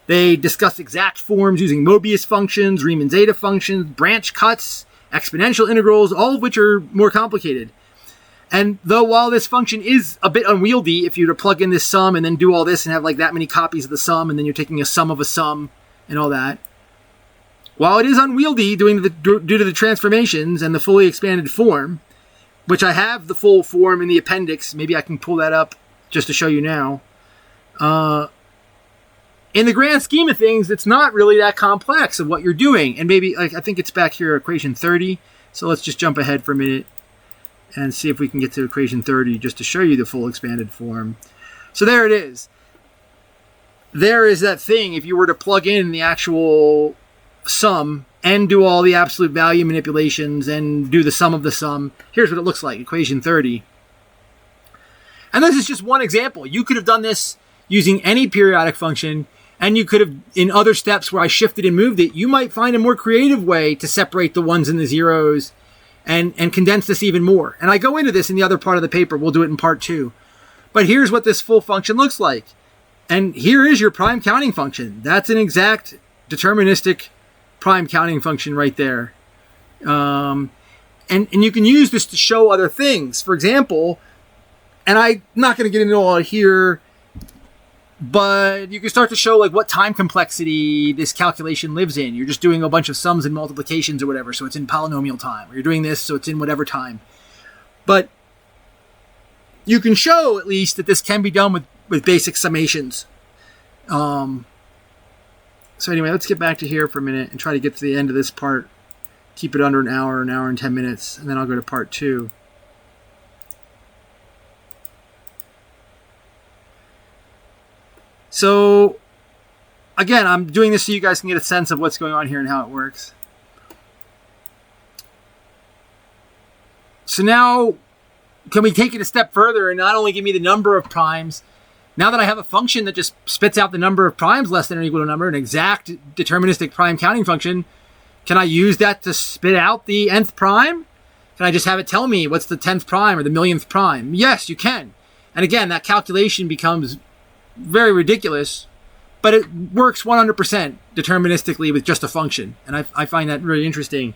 They discuss exact forms using Mobius functions, Riemann zeta functions, branch cuts, exponential integrals, all of which are more complicated. And though while this function is a bit unwieldy, if you were to plug in this sum and then do all this and have like that many copies of the sum, and then you're taking a sum of a sum and all that, while it is unwieldy due to the transformations and the fully expanded form, which I have the full form in the appendix, maybe I can pull that up just to show you now. In the grand scheme of things, it's not really that complex of what you're doing. And maybe, like, I think it's back here, equation 30. So let's just jump ahead for a minute and see if we can get to equation 30 just to show you the full expanded form. So there it is. There is that thing. If you were to plug in the actual sum and do all the absolute value manipulations and do the sum of the sum, here's what it looks like, equation 30. And this is just one example. You could have done this using any periodic function, and you could have, in other steps where I shifted and moved it, you might find a more creative way to separate the ones and the zeros and condense this even more. And I go into this in the other part of the paper. We'll do it in part 2. But here's what this full function looks like. And here is your prime counting function. That's an exact deterministic prime counting function right there. And you can use this to show other things. For example, and I'm not going to get into all here, but you can start to show like what time complexity this calculation lives in. You're just doing a bunch of sums and multiplications or whatever, so it's in polynomial time. Or you're doing this, so it's in whatever time. But you can show at least that this can be done with basic summations. So anyway, let's get back to here for a minute and try to get to the end of this part. Keep it under an hour and 10 minutes, and then I'll go to part 2. So, again, I'm doing this so you guys can get a sense of what's going on here and how it works. So now, can we take it a step further and not only give me the number of primes? Now that I have a function that just spits out the number of primes less than or equal to a number, an exact deterministic prime counting function, can I use that to spit out the nth prime? Can I just have it tell me what's the 10th prime or the millionth prime? Yes, you can. And again, that calculation becomes very ridiculous, but it works 100% deterministically with just a function. And I find that really interesting.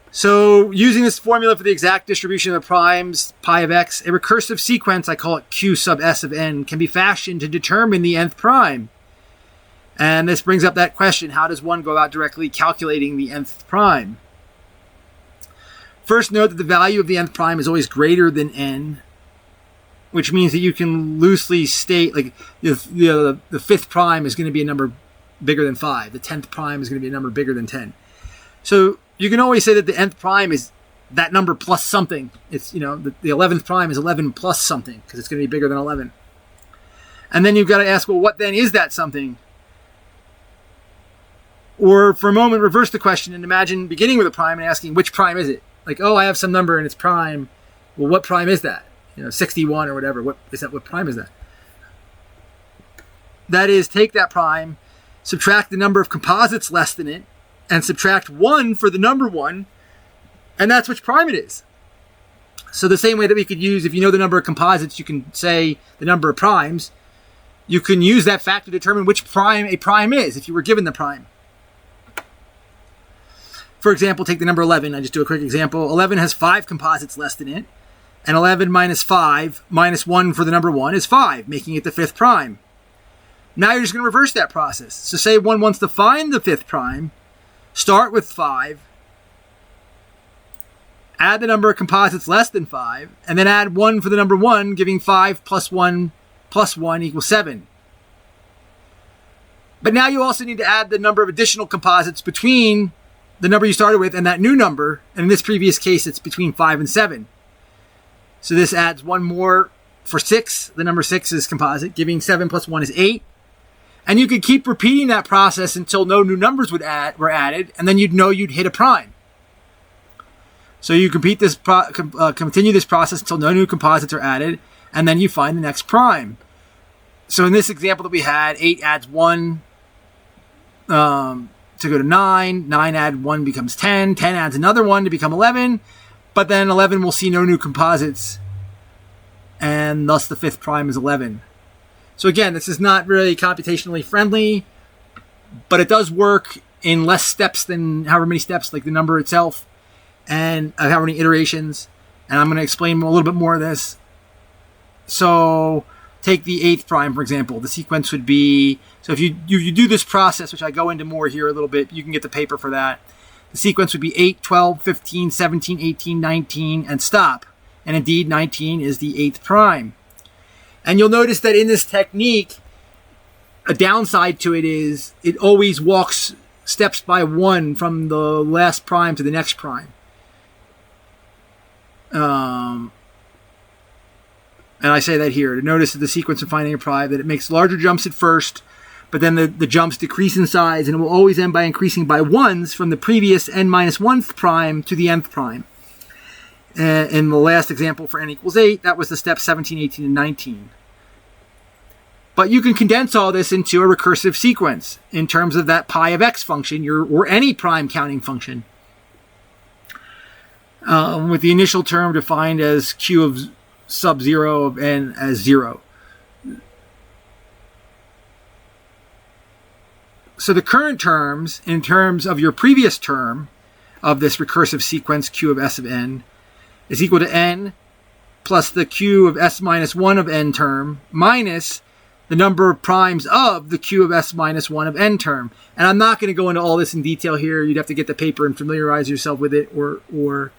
So using this formula for the exact distribution of the primes, pi of x, a recursive sequence, I call it q sub s of n, can be fashioned to determine the nth prime. And this brings up that question, how does one go about directly calculating the nth prime? First, note that the value of the nth prime is always greater than n, which means that you can loosely state, like, the 5th prime is going to be a number bigger than 5. The 10th prime is going to be a number bigger than 10. So you can always say that the nth prime is that number plus something. It's, the 11th prime is 11 plus something, because it's going to be bigger than 11. And then you've got to ask, well, what then is that something? Or for a moment, reverse the question and imagine beginning with a prime and asking, which prime is it? Like, oh, I have some number and it's prime. Well, what prime is that? 61 or whatever. What prime is that? That is, take that prime, subtract the number of composites less than it, and subtract 1 for the number 1, and that's which prime it is. So the same way that we could use, if you know the number of composites, you can say the number of primes. You can use that fact to determine which prime a prime is, if you were given the prime. For example, take the number 11. I just do a quick example. 11 has 5 composites less than it. And 11 minus 5 minus 1 for the number 1 is 5, making it the 5th prime. Now you're just going to reverse that process. So say one wants to find the 5th prime, start with 5, add the number of composites less than 5, and then add 1 for the number 1, giving 5 plus 1 plus 1 equals 7. But now you also need to add the number of additional composites between the number you started with and that new number. And in this previous case, it's between 5 and 7. So this adds 1 more for 6. The number 6 is composite, giving 7 plus 1 is 8. And you could keep repeating that process until no new numbers were added, and then you'd know you'd hit a prime. So you continue this process until no new composites are added, and then you find the next prime. So in this example that we had, 8 adds 1 to go to 9. 9 add 1 becomes 10. 10 adds another 1 to become 11. But then 11 will see no new composites, and thus the 5th prime is 11. So again, this is not really computationally friendly, but it does work in less steps than however many steps, like the number itself, and however many iterations. And I'm going to explain a little bit more of this. So take the 8th prime, for example. The sequence would be, so if you do this process, which I go into more here a little bit, you can get the paper for that. The sequence would be 8, 12, 15, 17, 18, 19, and stop. And indeed, 19 is the 8th prime. And you'll notice that in this technique, a downside to it is it always walks steps by one from the last prime to the next prime. And I say that here to notice that the sequence of finding a prime, that it makes larger jumps at first, but then the jumps decrease in size, and it will always end by increasing by ones from the previous n-1th prime to the nth prime. In the last example for n equals 8, that was the steps 17, 18, and 19. But you can condense all this into a recursive sequence in terms of that pi of x function, or any prime counting function, with the initial term defined as q of sub 0 of n as 0. So the current terms, in terms of your previous term of this recursive sequence, q of s of n, is equal to n plus the q of s minus 1 of n term minus the number of primes of the q of s minus 1 of n term. And I'm not going to go into all this in detail here. You'd have to get the paper and familiarize yourself with it, or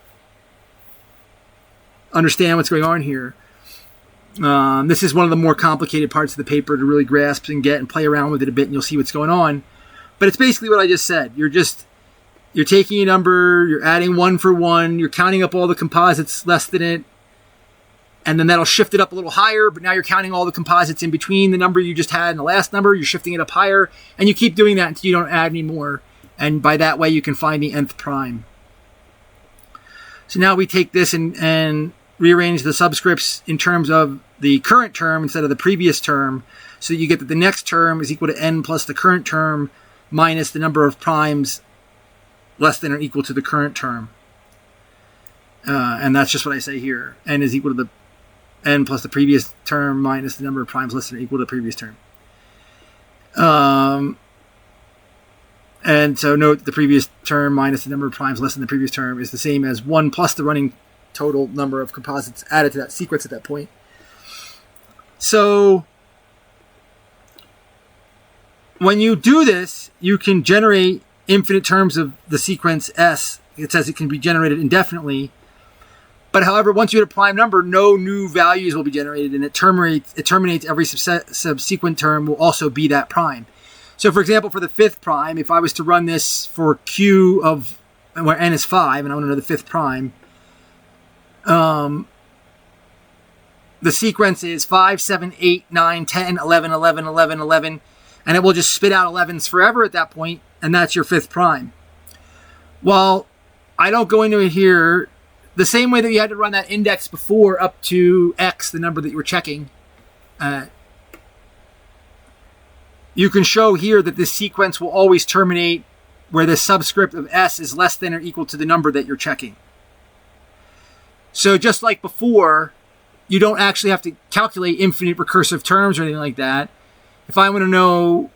understand what's going on here. This is one of the more complicated parts of the paper to really grasp and get and play around with it a bit, and you'll see what's going on. But it's basically what I just said. You're taking a number, you're adding one for one, you're counting up all the composites less than it, and then that'll shift it up a little higher, but now you're counting all the composites in between the number you just had and the last number, you're shifting it up higher, and you keep doing that until you don't add any more. And by that way, you can find the nth prime. So now we take this and rearrange the subscripts in terms of the current term instead of the previous term, so that you get that the next term is equal to n plus the current term minus the number of primes less than or equal to the current term. And that's just what I say here. N is equal to the n plus the previous term minus the number of primes less than or equal to the previous term. And so note that the previous term minus the number of primes less than the previous term is the same as 1 plus the running total number of composites added to that sequence at that point. So when you do this, you can generate infinite terms of the sequence S. It says it can be generated indefinitely. But however, once you hit a prime number, no new values will be generated, and it terminates every subsequent term will also be that prime. So for example, for the 5th prime, if I was to run this for q of, where n is 5, and I want to know the 5th prime, the sequence is 5, 7, 8, 9, 10, 11, 11, 11, 11, and it will just spit out 11s forever at that point, and that's your 5th prime. Well, I don't go into it here. The same way that you had to run that index before up to x, the number that you were checking, you can show here that this sequence will always terminate where the subscript of s is less than or equal to the number that you're checking. So just like before, you don't actually have to calculate infinite recursive terms or anything like that. If I want to know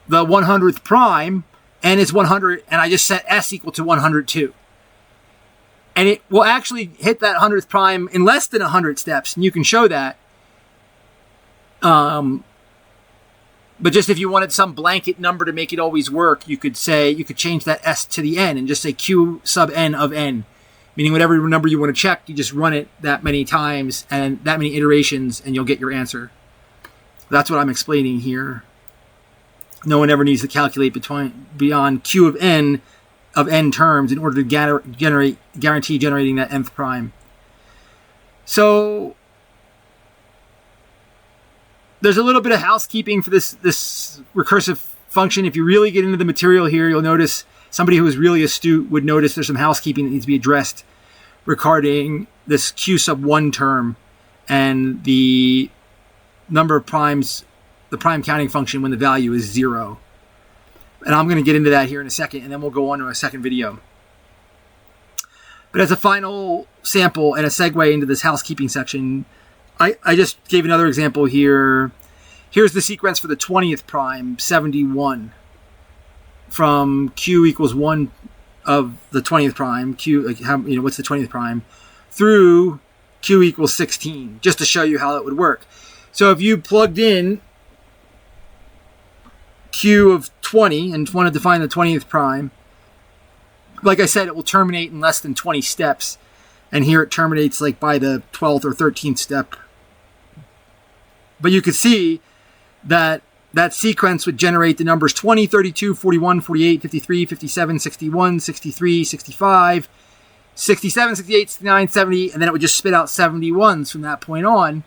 the 100th prime, n is 100, and I just set s equal to 102. And it will actually hit that 100th prime in less than 100 steps, and you can show that. But just if you wanted some blanket number to make it always work, you could change that s to the n and just say q sub n of n. Meaning whatever number you want to check, you just run it that many times and that many iterations, and you'll get your answer. That's what I'm explaining here. No one ever needs to calculate beyond q of n terms in order to guarantee generating that nth prime. So there's a little bit of housekeeping for this recursive function. If you really get into the material here, you'll notice somebody who is really astute would notice there's some housekeeping that needs to be addressed regarding this q sub 1 term and the number of primes, the prime counting function when the value is 0. And I'm going to get into that here in a second, and then we'll go on to a second video. But as a final sample and a segue into this housekeeping section, I just gave another example here. Here's the sequence for the 20th prime, 71. From q equals 1 of the 20th prime, q, like how, what's the 20th prime, through q equals 16, just to show you how that would work. So if you plugged in q of 20 and wanted to find the 20th prime, like I said, it will terminate in less than 20 steps. And here it terminates like by the 12th or 13th step. But you could see that that sequence would generate the numbers 20, 32, 41, 48, 53, 57, 61, 63, 65, 67, 68, 69, 70, and then it would just spit out 71s from that point on.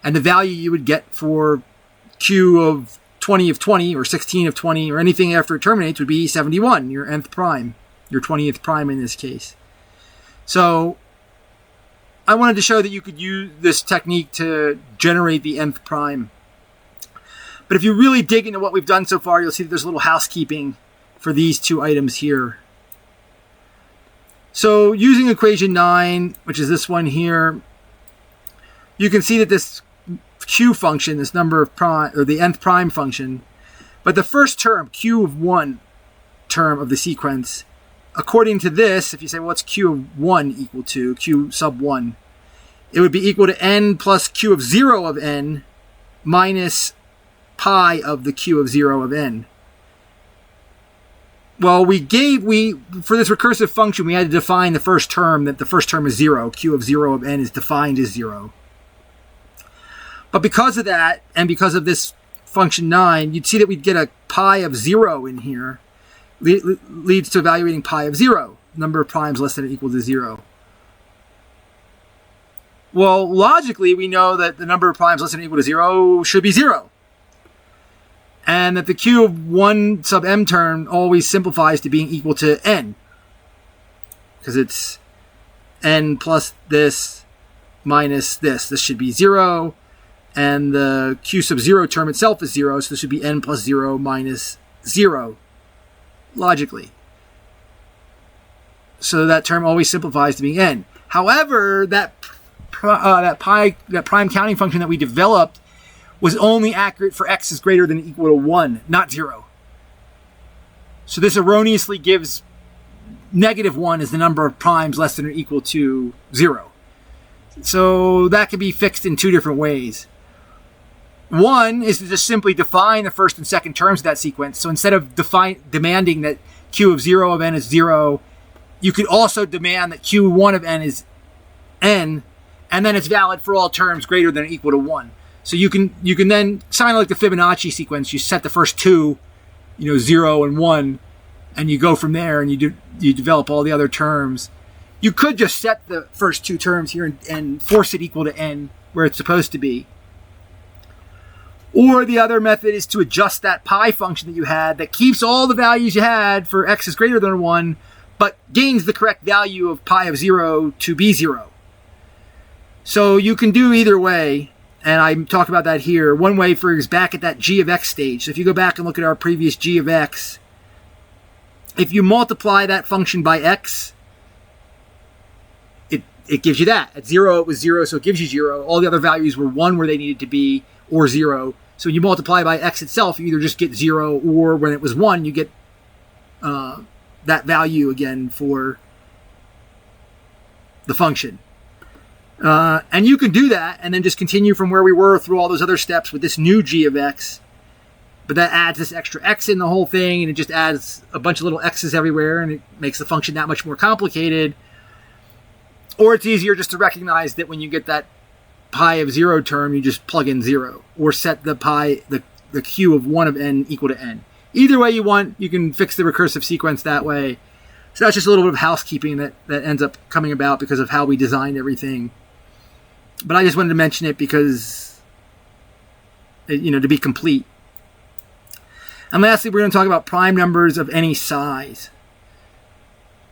And the value you would get for q of 20 of 20 or 16 of 20 or anything after it terminates would be 71, your nth prime, your 20th prime in this case. So I wanted to show that you could use this technique to generate the nth prime. But if you really dig into what we've done so far, you'll see that there's a little housekeeping for these two items here. So using equation 9, which is this one here, you can see that this q function, this number of prime, or the nth prime function, but the first term, q of 1 term of the sequence, according to this, if you say, well, what's q of 1 equal to, q sub 1, it would be equal to n plus q of 0 of n minus pi of the q of 0 of n. Well, for this recursive function, we had to define the first term, that the first term is 0. Q of 0 of n is defined as 0. But because of that, and because of this function 9, you'd see that we'd get a pi of 0 in here, leads to evaluating pi of 0, number of primes less than or equal to 0. Well, logically, we know that the number of primes less than or equal to 0 should be 0. And that the q of 1 sub m term always simplifies to being equal to n. Because it's n plus this minus this. This should be 0. And the q sub 0 term itself is 0. So this should be n plus 0 minus 0. Logically. So that term always simplifies to being n. However, that prime counting function that we developed was only accurate for x is greater than or equal to 1, not 0. So this erroneously gives -1 as the number of primes less than or equal to 0. So that can be fixed in two different ways. One is to just simply define the first and second terms of that sequence. So instead of demanding that q of 0 of n is 0, you could also demand that q1 of n is n, and then it's valid for all terms greater than or equal to 1. So you can then, kind of like the Fibonacci sequence, you set the first two, 0 and 1, and you go from there and you develop all the other terms. You could just set the first two terms here and force it equal to n where it's supposed to be. Or the other method is to adjust that pi function that you had that keeps all the values you had for x is greater than 1, but gains the correct value of pi of 0 to be 0. So you can do either way. And I talk about that here. One way is back at that g of x stage. So if you go back and look at our previous g of x, if you multiply that function by x, it gives you that. At 0, it was 0, so it gives you 0. All the other values were 1 where they needed to be, or 0. So when you multiply by x itself, you either just get 0, or when it was 1, you get that value again for the function. And you can do that and then just continue from where we were through all those other steps with this new g of x. But that adds this extra x in the whole thing, and it just adds a bunch of little x's everywhere, and it makes the function that much more complicated. Or it's easier just to recognize that when you get that pi of 0 term, you just plug in 0. Or set the q of 1 of n equal to n. Either way you want, you can fix the recursive sequence that way. So that's just a little bit of housekeeping that ends up coming about because of how we designed everything. But I just wanted to mention it because, to be complete. And lastly, we're going to talk about prime numbers of any size.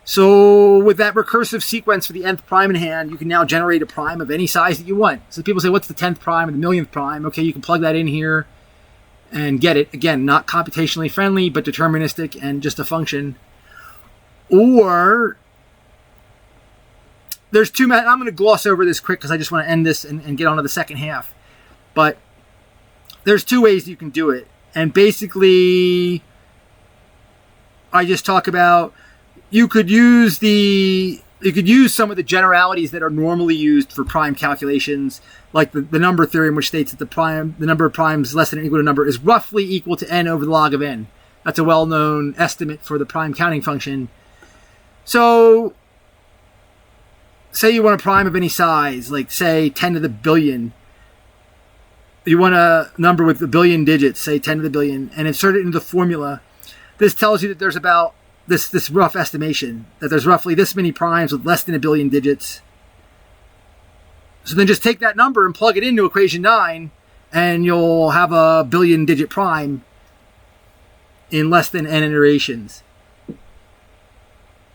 So with that recursive sequence for the nth prime in hand, you can now generate a prime of any size that you want. So people say, what's the 10th prime and the millionth prime? Okay, you can plug that in here and get it. Again, not computationally friendly, but deterministic and just a function. Or there's two methods. I'm going to gloss over this quick because I just want to end this and get on to the second half. But there's two ways you can do it. And basically, I just talk about, you could use the you could use some of the generalities that are normally used for prime calculations, like the number theorem, which states that the number of primes less than or equal to a number is roughly equal to n over the log of n. That's a well-known estimate for the prime counting function. So, say you want a prime of any size, like say 10 to the billion. You want a number with a billion digits, say 10 to the billion, and insert it into the formula. This tells you that there's about this rough estimation, that there's roughly this many primes with less than a billion digits. So then just take that number and plug it into equation 9, and you'll have a billion digit prime in less than n iterations.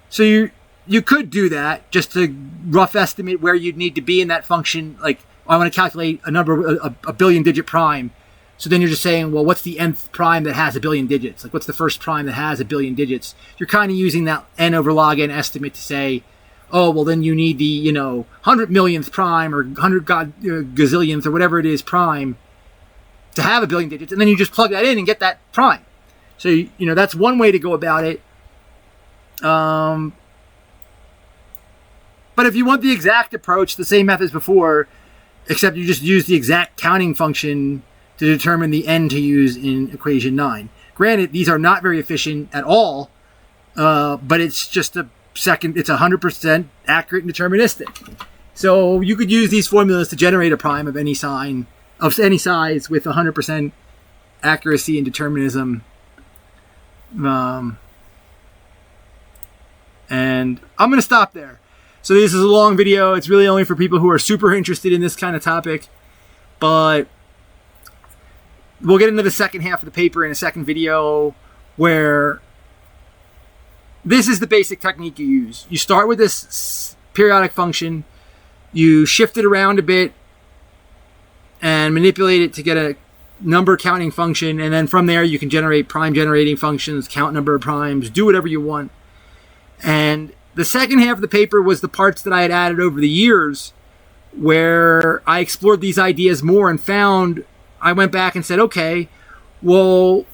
So you could do that just to rough estimate where you'd need to be in that function. Like, I want to calculate a number, a billion digit prime. So then you're just saying, well, what's the nth prime that has a billion digits? Like, what's the first prime that has a billion digits? You're kind of using that n over log n estimate to say, oh, well, then you need the, 100 millionth prime or 100 gazillionth or whatever it is prime to have a billion digits. And then you just plug that in and get that prime. So, that's one way to go about it. But if you want the exact approach, the same method as before, except you just use the exact counting function to determine the n to use in equation 9. Granted, these are not very efficient at all, but it's just it's 100% accurate and deterministic. So you could use these formulas to generate a prime of any size with 100% accuracy and determinism. And I'm going to stop there. So this is a long video. It's really only for people who are super interested in this kind of topic. But we'll get into the second half of the paper in a second video, where this is the basic technique you use. You start with this periodic function. You shift it around a bit and manipulate it to get a number counting function. And then from there, you can generate prime generating functions, count number of primes, do whatever you want. And the second half of the paper was the parts that I had added over the years, where I explored these ideas more and I went back and said, okay, well,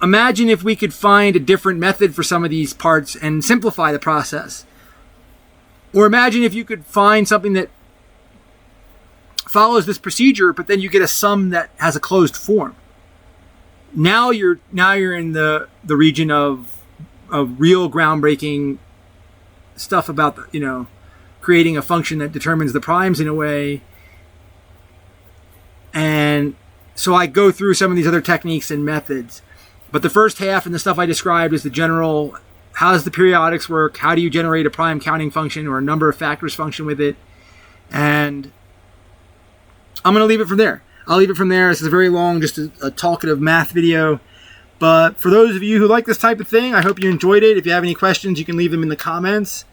imagine if we could find a different method for some of these parts and simplify the process. Or imagine if you could find something that follows this procedure, but then you get a sum that has a closed form. Now you're in the region of real groundbreaking stuff about creating a function that determines the primes in a way. And so I go through some of these other techniques and methods. But the first half and the stuff I described is the general, how does the periodics work? How do you generate a prime counting function or a number of factors function with it? And I'm going to leave it from there. I'll leave it from there. This is a very long, just a talkative math video. But for those of you who like this type of thing, I hope you enjoyed it. If you have any questions, you can leave them in the comments.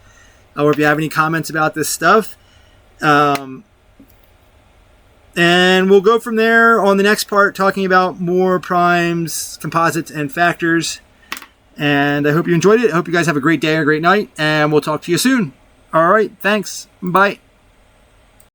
Or if you have any comments about this stuff. And we'll go from there on the next part, talking about more primes, composites, and factors. And I hope you enjoyed it. I hope you guys have a great day or a great night. And we'll talk to you soon. All right. Thanks. Bye.